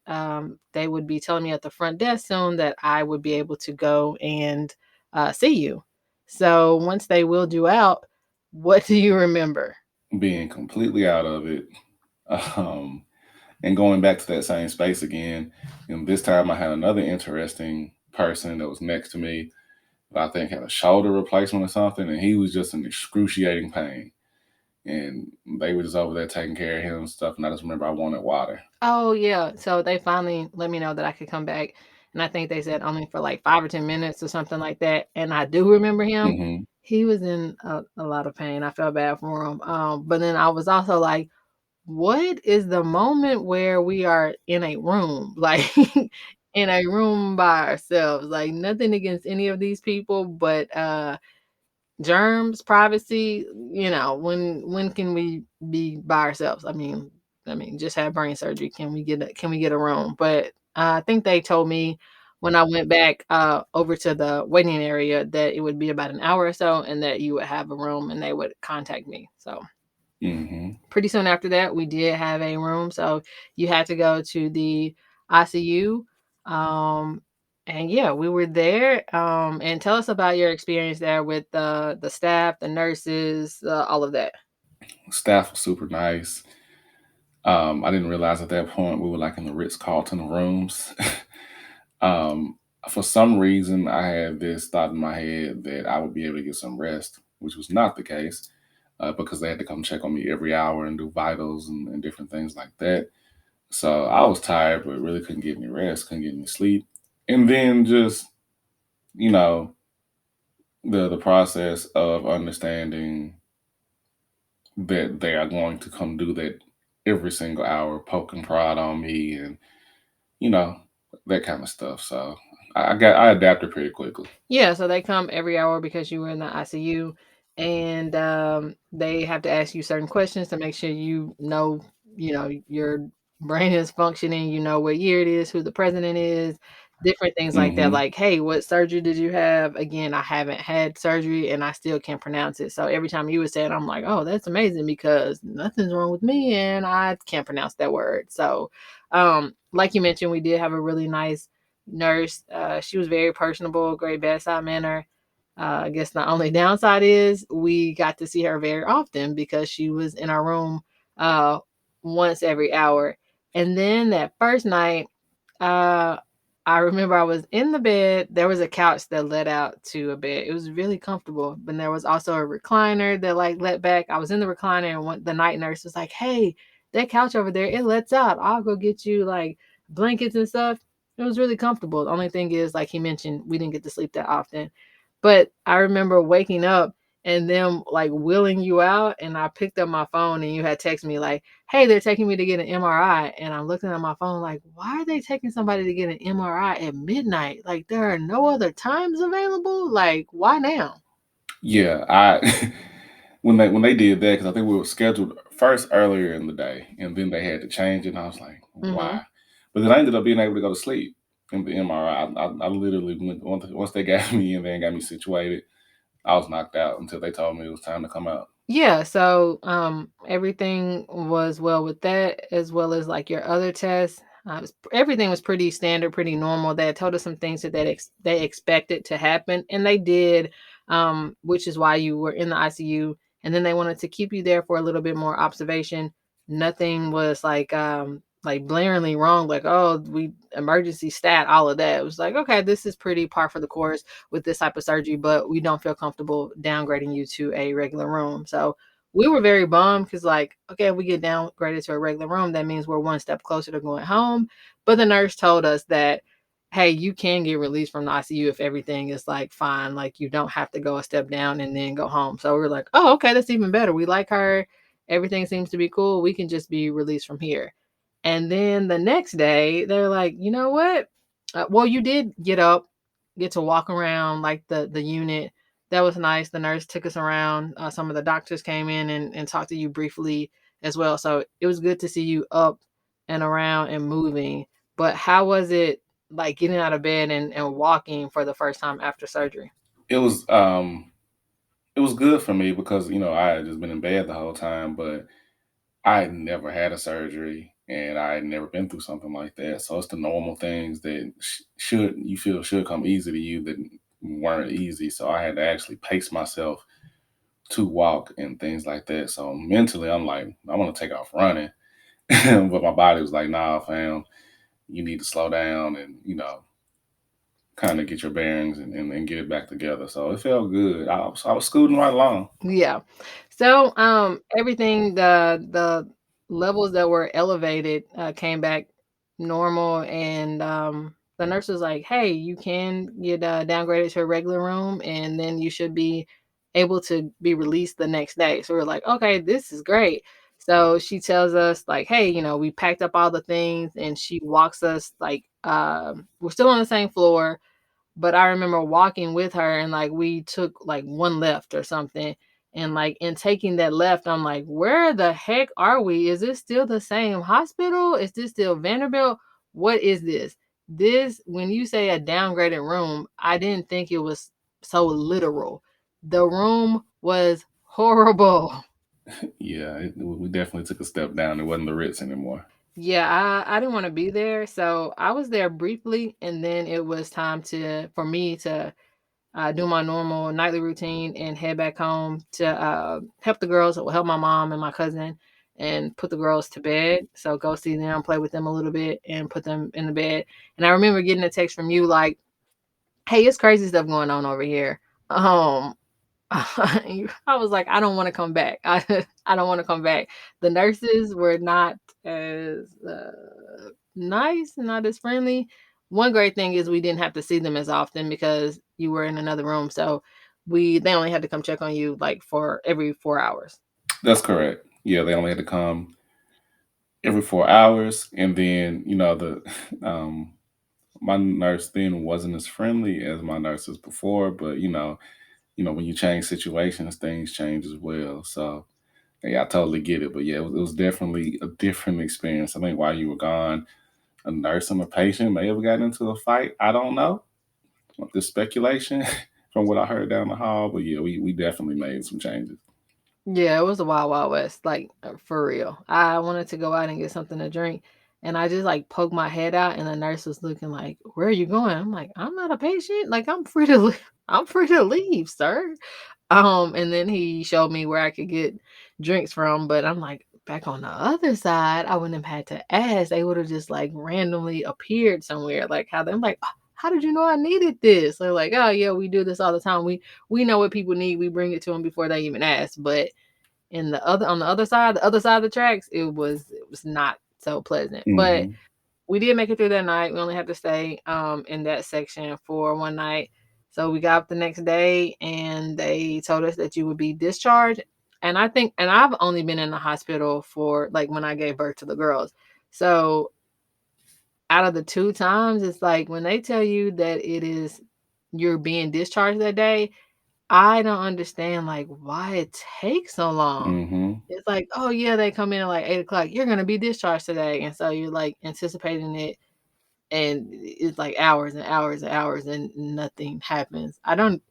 A: they would be telling me at the front desk soon that I would be able to go and see you. So once they wheeled you out, what do you remember?
B: Being completely out of it. Um, and going back to that same space again. And this time I had another interesting person that was next to me that I think had a shoulder replacement or something, and he was just in excruciating pain. And they were just over there taking care of him and stuff. And I just remember I wanted water.
A: Oh yeah. So they finally let me know that I could come back. And I think they said only for like 5 or 10 minutes or something like that. And I do remember him.
B: Hmm.
A: He was in a lot of pain. I felt bad for him. But then I was also like, what is the moment where we are in a room, like in a room by ourselves? Like nothing against any of these people, but germs, privacy, when can we be by ourselves? I mean, just had brain surgery. Can we get a room? But I think they told me when I went back over to the waiting area that it would be about an hour or so and that you would have a room and they would contact me. So
B: Hmm.
A: pretty soon after that, we did have a room, so you had to go to the ICU. Um, and yeah, we were there. And tell us about your experience there with the staff, the nurses, all of that.
B: Staff was super nice. I didn't realize at that point we were like in the Ritz Carlton rooms. um, for some reason, I had this thought in my head that I would be able to get some rest, which was not the case because they had to come check on me every hour and do vitals and different things like that. So I was tired, but really couldn't get any rest, couldn't get any sleep. And then just, you know, the process of understanding that they are going to come do that every single hour, poke and prod on me and, you know, that kind of stuff. So I adapted pretty quickly.
A: Yeah, so they come every hour because you were in the ICU, and they have to ask you certain questions to make sure your brain is functioning. You know what year it is, who the president is, different things like that.
B: Hmm.
A: Like, hey, what surgery did you have? Again, I haven't had surgery, and I still can't pronounce it. So every time you would say it, I'm like, oh, that's amazing because nothing's wrong with me, and I can't pronounce that word. So, like you mentioned, we did have a really nice nurse. She was very personable, great bedside manner. I guess the only downside is we got to see her very often because she was in our room uh, once every hour. And then that first night, uh, I remember I was in the bed. There was a couch that led out to a bed. It was really comfortable, but there was also a recliner that like let back. I was in the recliner, and the night nurse was like, "Hey, that couch over there, it lets out. I'll go get you like blankets and stuff." It was really comfortable. The only thing is, like he mentioned, we didn't get to sleep that often. But I remember waking up and them like wheeling you out. And I picked up my phone and you had texted me like, hey, they're taking me to get an MRI. And I'm looking at my phone like, why are they taking somebody to get an MRI at midnight? Like, there are no other times available. Like, why now?
B: Yeah, I when they did that, because I think we were scheduled first earlier in the day, and then they had to change it, and I was like,
A: Hmm.
B: why? But then I ended up being able to go to sleep in the MRI. I literally went once they got me in there and got me situated. I was knocked out until they told me it was time to come out.
A: Yeah, so everything was well with that, as well as like your other tests. Everything was pretty standard, pretty normal. They had told us some things that they expected to happen, and they did, which is why you were in the ICU. And then they wanted to keep you there for a little bit more observation. Nothing was like blaringly wrong, like, oh, we emergency stat, all of that. It was like, okay, this is pretty par for the course with this type of surgery, but we don't feel comfortable downgrading you to a regular room. So we were very bummed because, like, okay, if we get downgraded to a regular room, that means we're one step closer to going home. But the nurse told us that, hey, you can get released from the ICU if everything is like fine. Like, you don't have to go a step down and then go home. So we're like, oh, okay, that's even better. We like her. Everything seems to be cool. We can just be released from here. And then the next day, they're like, you know what? Well, you did get to walk around like the unit. That was nice. The nurse took us around. Some of the doctors came in and talked to you briefly as well. So it was good to see you up and around and moving. But how was it like getting out of bed and walking for the first time after surgery?
B: It was good for me because I had just been in bed the whole time, but I had never had a surgery and I had never been through something like that. So it's the normal things that should you feel should come easy to you that weren't easy. So I had to actually pace myself to walk and things like that. So mentally, I'm like, I want to take off running, but my body was like, nah, fam, you need to slow down and kind of get your bearings and get it back together. So it felt good. I was scooting right along.
A: Yeah. So, everything, the levels that were elevated, came back normal, and the nurse was like, "Hey, you can get downgraded to a regular room, and then you should be able to be released the next day." So we're like, "Okay, this is great." So she tells us like, "Hey, we packed up all the things," and she walks us like, we're still on the same floor, but I remember walking with her and like we took like one left or something. And like in taking that left, I'm like, where the heck are we? Is this still the same hospital? Is this still Vanderbilt? What is this? This, when you say a downgraded room, I didn't think it was so literal. The room was horrible.
B: Yeah, we definitely took a step down. It wasn't the Ritz anymore.
A: Yeah, I didn't want to be there. So I was there briefly, and then it was time for me to do my normal nightly routine and head back home to help the girls, help my mom and my cousin, and put the girls to bed. So go see them, play with them a little bit, and put them in the bed. And I remember getting a text from you like, "Hey, it's crazy stuff going on over here." Um, I was like, I don't want to come back. I don't want to come back. The nurses were not as nice, not as friendly. One great thing is we didn't have to see them as often because you were in another room. So they only had to come check on you like for every 4 hours.
B: That's correct. Yeah, they only had to come every 4 hours, and then the um, my nurse then wasn't as friendly as my nurses before, but when you change situations, things change as well. So yeah, I totally get it. But yeah, it was definitely a different experience. I think while you were gone, a nurse and a patient may have gotten into a fight. I don't know. This speculation from what I heard down the hall, but yeah, we definitely made some changes.
A: Yeah, it was a wild, wild west, like for real. I wanted to go out and get something to drink, and I just like poked my head out, and the nurse was looking like, "Where are you going?" I'm like, "I'm not a patient. Like I'm free to leave. I'm free to leave, sir." And then he showed me where I could get drinks from, but I'm like, back on the other side, I wouldn't have had to ask. They would have just like randomly appeared somewhere. Like how I'm like, "Oh, how did you know I needed this?" They're like, "Oh yeah, we do this all the time. We know what people need. We bring it to them before they even ask." But on the other side of the tracks, it was not so pleasant. But
B: Hmm.
A: we did make it through that night. We only had to stay in that section for one night. So we got up the next day and they told us that you would be discharged. And I think, and I've only been in the hospital for like when I gave birth to the girls. So out of the two times, it's like when they tell you that it is you're being discharged that day, I don't understand like why it takes so long.
B: Hmm.
A: It's like, oh yeah, they come in at like 8 o'clock. You're gonna be discharged today, and so you're like anticipating it, and it's like hours and hours and hours, and nothing happens. I don't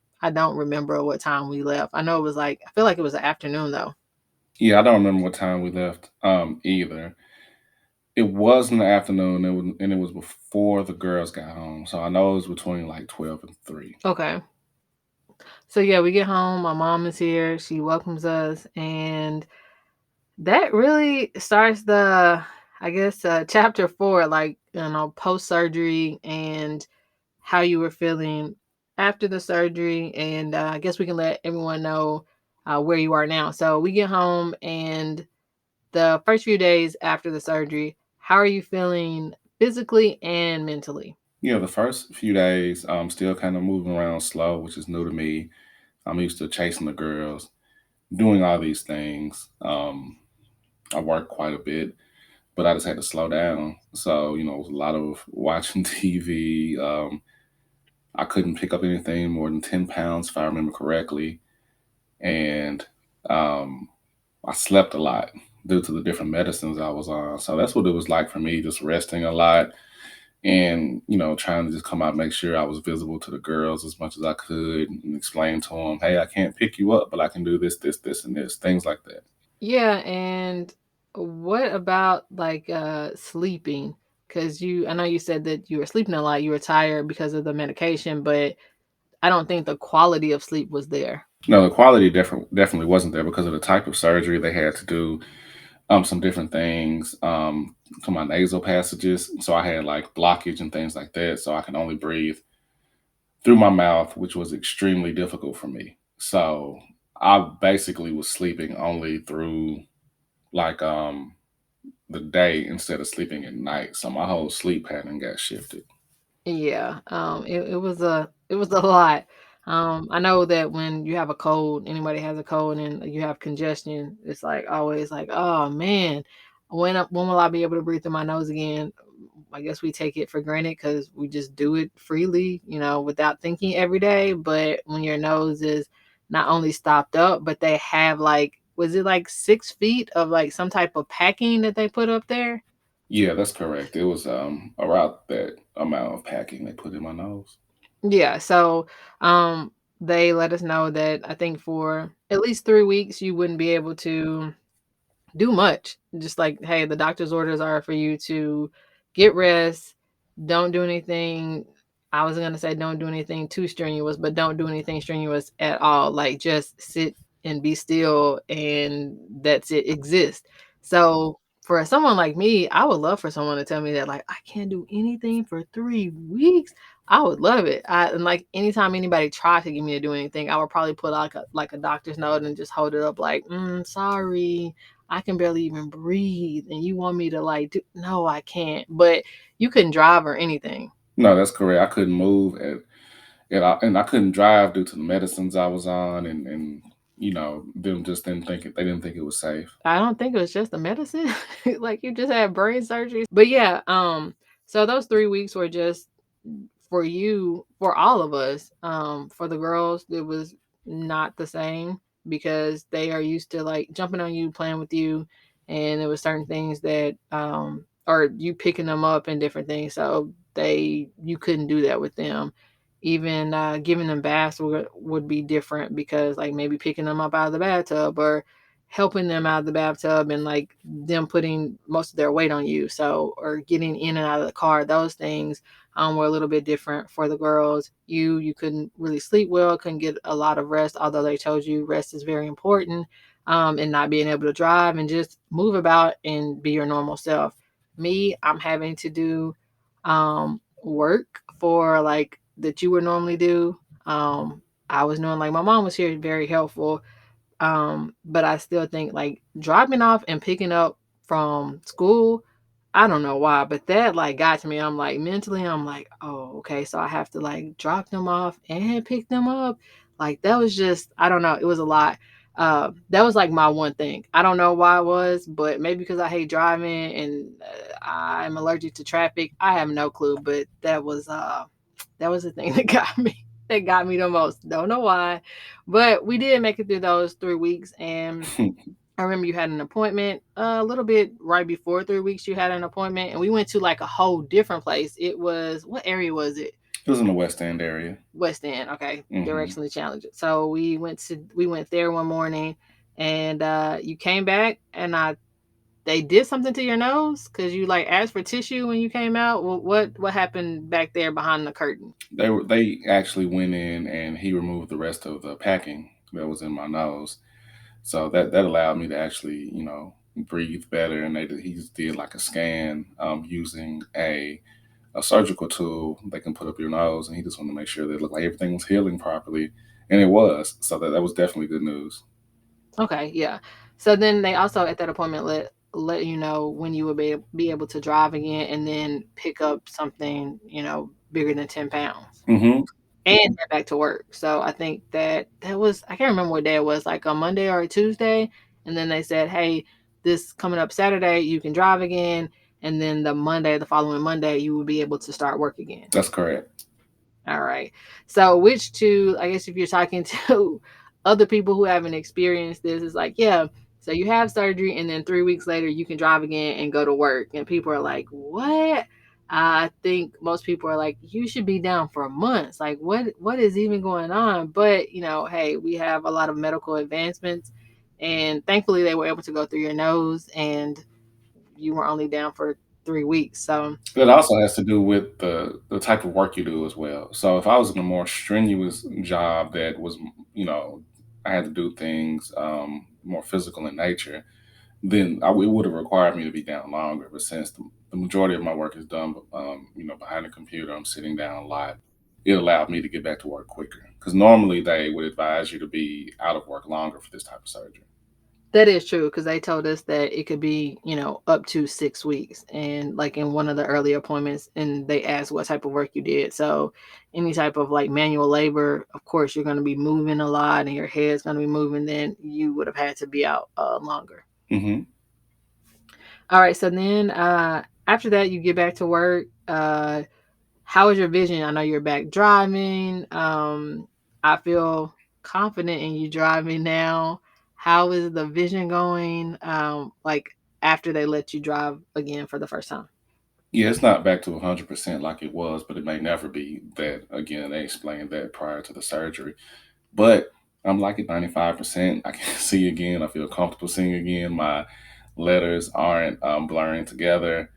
A: remember what time we left. I know it was like I feel like it was the afternoon though.
B: Yeah, I don't remember what time we left either. It was in the afternoon, and it was before the girls got home. So I know it was between like 12 and 3.
A: Okay, so yeah, we get home. My mom is here. She welcomes us, and that really starts the, I guess, chapter four, like, post surgery and how you were feeling after the surgery. And I guess we can let everyone know where you are now. So we get home, and the first few days after the surgery, how are you feeling physically and mentally?
B: Yeah, the first few days, I'm still kind of moving around slow, which is new to me. I'm used to chasing the girls, doing all these things. I work quite a bit, but I just had to slow down. So, it was a lot of watching TV. I couldn't pick up anything more than 10 pounds, if I remember correctly. And um, I slept a lot due to the different medicines I was on. So that's what it was like for me, just resting a lot and, trying to just come out and make sure I was visible to the girls as much as I could and explain to them, hey, I can't pick you up, but I can do this, this, this, and this, things like that.
A: Yeah, and what about like sleeping? Because I know you said that you were sleeping a lot, you were tired because of the medication, but I don't think the quality of sleep was there.
B: No, the quality definitely wasn't there because of the type of surgery they had to do. Some different things to my nasal passages, so I had like blockage and things like that. So I can only breathe through my mouth, which was extremely difficult for me. So I basically was sleeping only through like the day instead of sleeping at night. So my whole sleep pattern got shifted.
A: Yeah, it was a lot. I know that when you have a cold, anybody has a cold and you have congestion, it's like always like, oh man, when will I be able to breathe through my nose again? I guess we take it for granted because we just do it freely, without thinking every day. But when your nose is not only stopped up, but they have like, was it like 6 feet of like some type of packing that they put up there?
B: Yeah, that's correct. It was around that amount of packing they put in my nose.
A: Yeah, so um they let us know that I think for at least 3 weeks you wouldn't be able to do much. Just like, hey, the doctor's orders are for you to get rest, don't do anything. I was gonna say don't do anything too strenuous, but don't do anything strenuous at all. Like just sit and be still, and that's it, exist. So for someone like me, I would love for someone to tell me that like I can't do anything for 3 weeks. I would love it. And like anytime anybody tried to get me to do anything, I would probably put like a doctor's note and just hold it up like, sorry, I can barely even breathe, and you want me to like do, no, I can't. But you couldn't drive or anything.
B: No, that's correct. I couldn't move and I couldn't drive due to the medicines I was on, and them just they didn't think it was safe.
A: I don't think it was just the medicine. Like you just had brain surgery. But yeah, so those 3 weeks were just for you, for all of us. For the girls, it was not the same because they are used to like jumping on you, playing with you, and there was certain things that or you picking them up and different things. So you couldn't do that with them. Even giving them baths would be different because like maybe picking them up out of the bathtub or helping them out of the bathtub and like them putting most of their weight on you. So, or getting in and out of the car, those things were a little bit different for the girls. You couldn't really sleep well, couldn't get a lot of rest, although they told you rest is very important, and not being able to drive and just move about and be your normal self. Me, I'm having to do work for like that you would normally do. I was knowing like my mom was here, very helpful, but I still think like dropping off and picking up from school, I don't know why, but that like got to me. I'm like mentally, I'm like, oh, okay, so I have to like drop them off and pick them up. Like that was just, I don't know, it was a lot. That was like my one thing. I don't know why it was, but maybe because I hate driving and I'm allergic to traffic. I have no clue, but that was the thing that got me. That got me the most. Don't know why, but we did make it through those 3 weeks, and
B: It
A: I remember you had an appointment a little bit right before 3 weeks. You had an appointment, and we went to like a whole different place. It was, what area was it?
B: was in the West End area.
A: West End. Okay,
B: Hmm.
A: directionally challenged. So we went there one morning, and you came back, and I they did something to your nose because you like asked for tissue when you came out. What happened back there behind the curtain?
B: They actually went in and he removed the rest of the packing that was in my nose. So that allowed me to actually, breathe better. And he just did like a scan using a surgical tool they can put up your nose, and he just wanted to make sure that it looked like everything was healing properly, and it was. So that was definitely good news.
A: Okay, yeah. So then they also at that appointment let you know when you would be able to drive again and then pick up something, bigger than 10 pounds
B: Hmm.
A: and head back to work. So I think that was, I can't remember what day it was, like a Monday or a Tuesday. And then they said, hey, this coming up Saturday, you can drive again. And then the following Monday, you will be able to start work again.
B: That's correct.
A: All right. So, which two, I guess if you're talking to other people who haven't experienced this, is like, yeah, so you have surgery and then 3 weeks later you can drive again and go to work. And people are like, what? I think most people are like, you should be down for months. Like, what is even going on? But, hey, we have a lot of medical advancements. And thankfully, they were able to go through your nose and you were only down for 3 weeks. So,
B: It also has to do with the type of work you do as well. So if I was in a more strenuous job that was, you know, I had to do things more physical in nature, then it would have required me to be down longer. But since the majority of my work is done, behind the computer, I'm sitting down a lot. It allowed me to get back to work quicker. Because normally they would advise you to be out of work longer for this type of surgery.
A: that is true because they told us that it could be, up to 6 weeks. And like in one of the early appointments, and they asked what type of work you did. So, any type of like manual labor, of course, you're going to be moving a lot and your head's going to be moving, then you would have had to be out longer.
B: Hmm.
A: All right. So then after that, you get back to work. How is your vision? I know you're back driving. I feel confident in you driving now. How is the vision going? Like after they let you drive again for the first time.
B: Yeah, it's not back to 100% like it was, but it may never be that again. They explained that prior to the surgery. But I'm like at 95%. I can see again. I feel comfortable seeing again. My letters aren't blurring together.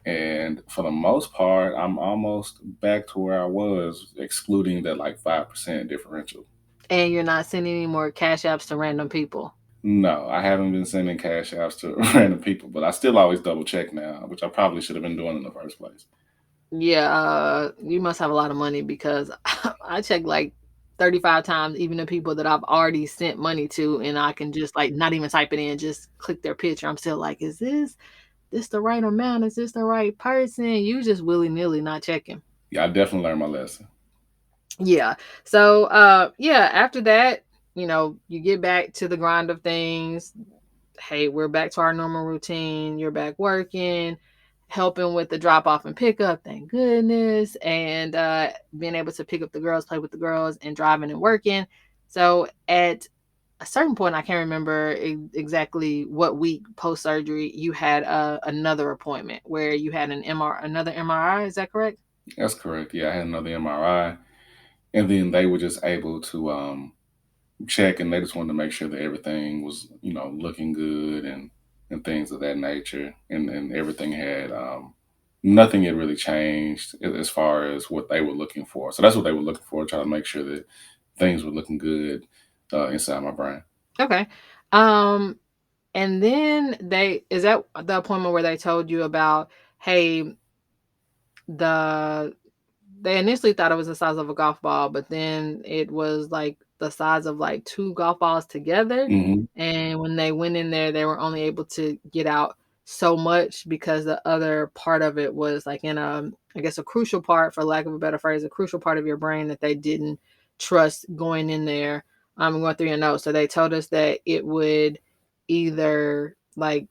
B: And for the most part, I'm almost back to where I was, excluding that like 5% differential.
A: And you're not sending any more cash apps to random people.
B: No, I haven't been sending cash outs to random people, but I still always double check now, which I probably should have been doing in the first place.
A: Yeah, you must have a lot of money because I check like 35 times, even the people that I've already sent money to, and I can just like not even type it in, just click their picture. I'm still like, is this the right amount? Is this the right person? You just willy nilly not checking.
B: Yeah, I definitely learned my lesson.
A: Yeah. So yeah, after that, you get back to the grind of things. Hey, we're back to our normal routine. You're back working, helping with the drop off and pickup, thank goodness. And being able to pick up the girls, play with the girls, and driving and working. So at a certain point, I can't remember exactly what week post surgery you had another appointment where you had another MRI. Is that correct?
B: That's correct. Yeah, I had another MRI, and then they were just able to check, and they just wanted to make sure that everything was, looking good and things of that nature, and everything had nothing had really changed as far as what they were looking for. So that's what they were looking for, trying to make sure that things were looking good inside my brain.
A: Okay. Um, and then is that the appointment where they told you about, hey, the they initially thought it was the size of a golf ball, but then it was like the size of like two golf balls together.
B: Hmm.
A: And when they went in there, they were only able to get out so much because the other part of it was like in a, I guess, a crucial part, for lack of a better phrase, a crucial part of your brain that they didn't trust going in there, going through your nose. So they told us that it would either like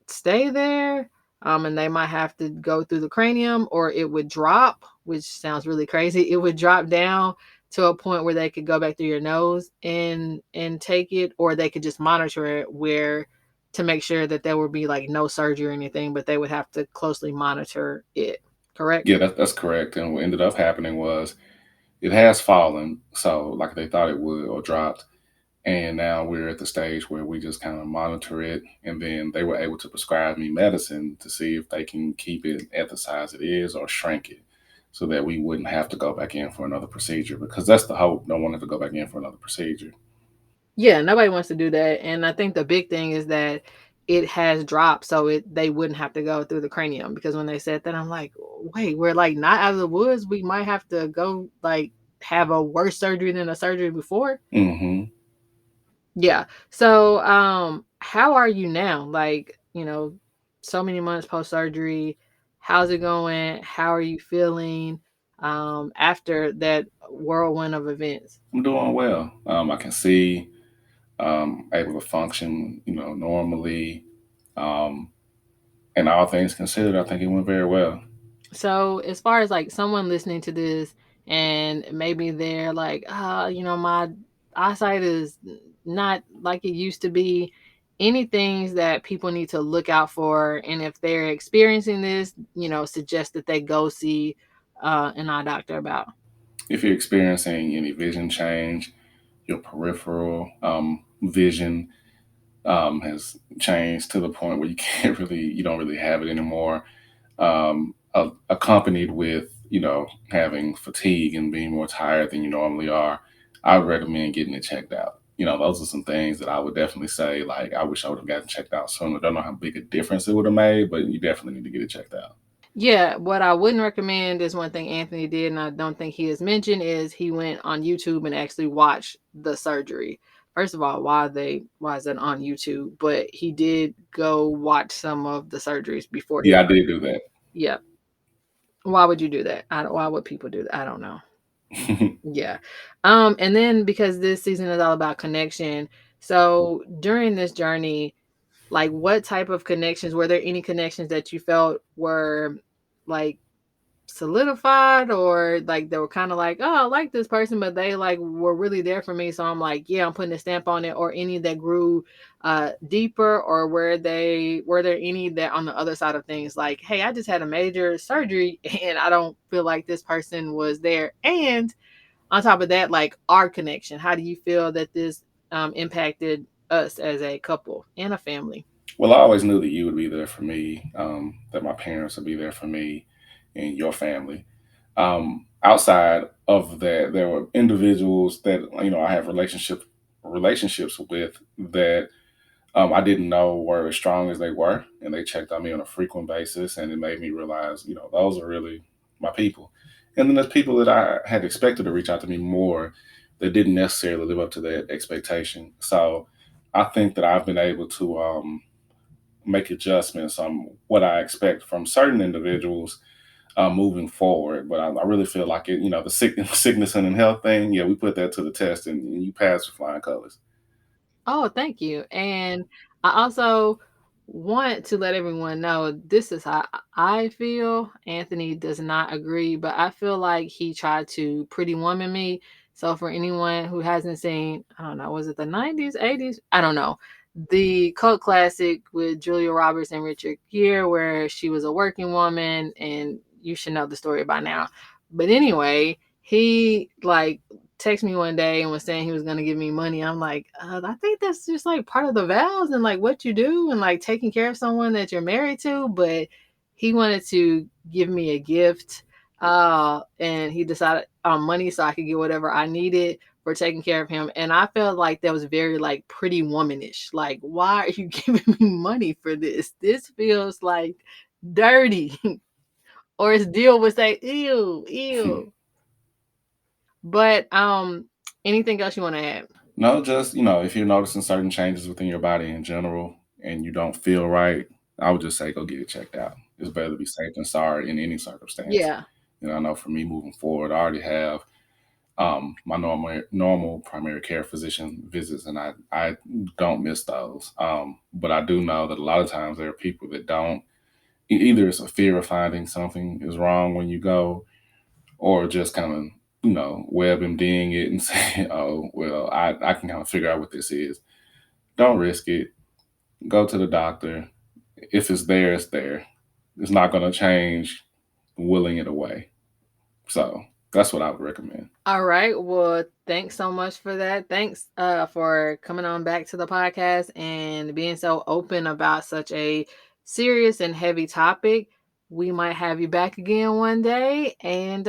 A: stay there, and they might have to go through the cranium, or it would drop, which sounds really crazy. It would drop down to a point where they could go back through your nose and take it, or they could just monitor it, where to make sure that there would be like no surgery or anything, but they would have to closely monitor it. Correct?
B: Yeah, that's correct. And what ended up happening was it has fallen, so like they thought it would, or dropped. And now we're at the stage where we just kind of monitor it. And then they were able to prescribe me medicine to see if they can keep it at the size it is or shrink it so that we wouldn't have to go back in for another procedure, because that's the hope. No one have to go back in for another procedure.
A: Yeah, nobody wants to do that. And I think the big thing is that it has dropped, so they wouldn't have to go through the cranium, because when they said that, I'm like, wait, we're like not out of the woods. We might have to go like have a worse surgery than a surgery before.
B: Hmm.
A: Yeah. So how are you now? Like, so many months post surgery. How's it going? How are you feeling after that whirlwind of events?
B: I'm doing well. I can see, able to function, normally. Um, and all things considered, I think it went very well.
A: So, as far as like someone listening to this and maybe they're like, my eyesight is not like it used to be, any things that people need to look out for, and if they're experiencing this, suggest that they go see an eye doctor about.
B: If you're experiencing any vision change, your peripheral vision has changed to the point where you don't really have it anymore, accompanied with, having fatigue and being more tired than you normally are, I would recommend getting it checked out. Those are some things that I would definitely say, like, I wish I would have gotten checked out sooner. Don't know how big a difference it would have made, but you definitely need to get it checked out.
A: Yeah, what I wouldn't recommend is one thing Anthony did, and I don't think he has mentioned, is he went on YouTube and actually watched the surgery. First of all, why is it on YouTube? But he did go watch some of the surgeries before his
B: Yeah, I did
A: surgery.
B: do that.
A: Yeah. Why would you do that? Why would people do that? I don't know. Yeah. And then because this season is all about connection, so during this journey, like what type of connections, were there any connections that you felt were like solidified, or like they were kind of like, oh, I like this person, but they like were really there for me, so I'm like, yeah, I'm putting a stamp on it, or any that grew deeper, or were there any that on the other side of things, like, hey, I just had a major surgery and I don't feel like this person was there. And on top of that, like our connection, how do you feel that this impacted us as a couple and a family?
B: Well, I always knew that you would be there for me, that my parents would be there for me and your family. Outside of that, there were individuals that I have relationships with that I didn't know were as strong as they were, and they checked on me on a frequent basis, and it made me realize, those are really my people. And then there's people that I had expected to reach out to me more that didn't necessarily live up to that expectation. So I think that I've been able to make adjustments on what I expect from certain individuals moving forward. But I really feel like the sickness and health thing. Yeah, we put that to the test, and you passed with flying colors.
A: Oh, thank you. And I also want to let everyone know this is how I feel. Anthony does not agree, but I feel like he tried to pretty woman me. So for anyone who hasn't seen, I don't know, was it the 90s, 80s? I don't know. The cult classic with Julia Roberts and Richard Gere, where she was a working woman, and you should know the story by now. But anyway, he like texted me one day and was saying he was going to give me money. I'm like, I think that's just like part of the vows and like what you do and like taking care of someone that you're married to. But he wanted to give me a gift, and he decided on money so I could get whatever I needed for taking care of him. And I felt like that was very like pretty womanish. Like, why are you giving me money for this? This feels like dirty. Or his deal would say, ew, ew. But anything else you want to add?
B: No, just if you're noticing certain changes within your body in general, and you don't feel right, I would just say go get it checked out. It's better to be safe than sorry in any circumstance.
A: Yeah.
B: I know for me moving forward, I already have my normal primary care physician visits, and I don't miss those. But I do know that a lot of times there are people that don't. Either it's a fear of finding something is wrong when you go, or just kind of WebMDing it and say, oh well, I can kind of figure out what this is. Don't risk it. Go to the doctor. If it's there, it's there. It's not going to change willing it away. So that's what I would recommend.
A: All right. Well, thanks so much for that. Thanks for coming on back to the podcast and being so open about such a serious and heavy topic. We might have you back again one day. And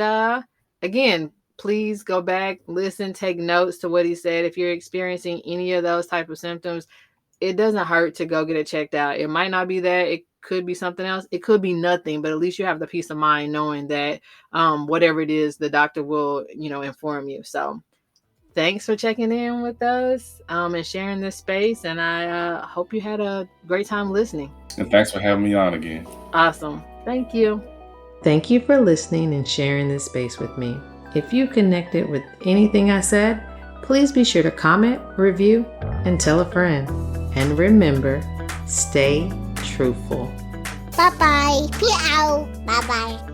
A: again, please go back, listen, take notes to what he said. If you're experiencing any of those type of symptoms, it doesn't hurt to go get it checked out. It might not be that. It could be something else. It could be nothing, but at least you have the peace of mind knowing that whatever it is, the doctor will, inform you. So thanks for checking in with us and sharing this space. And I hope you had a great time listening.
B: And thanks for having me on again.
A: Awesome. Thank you. Thank you for listening and sharing this space with me. If you connected with anything I said, please be sure to comment, review, and tell a friend. And remember, stay truthful.
C: Bye-bye. Meow. Bye-bye.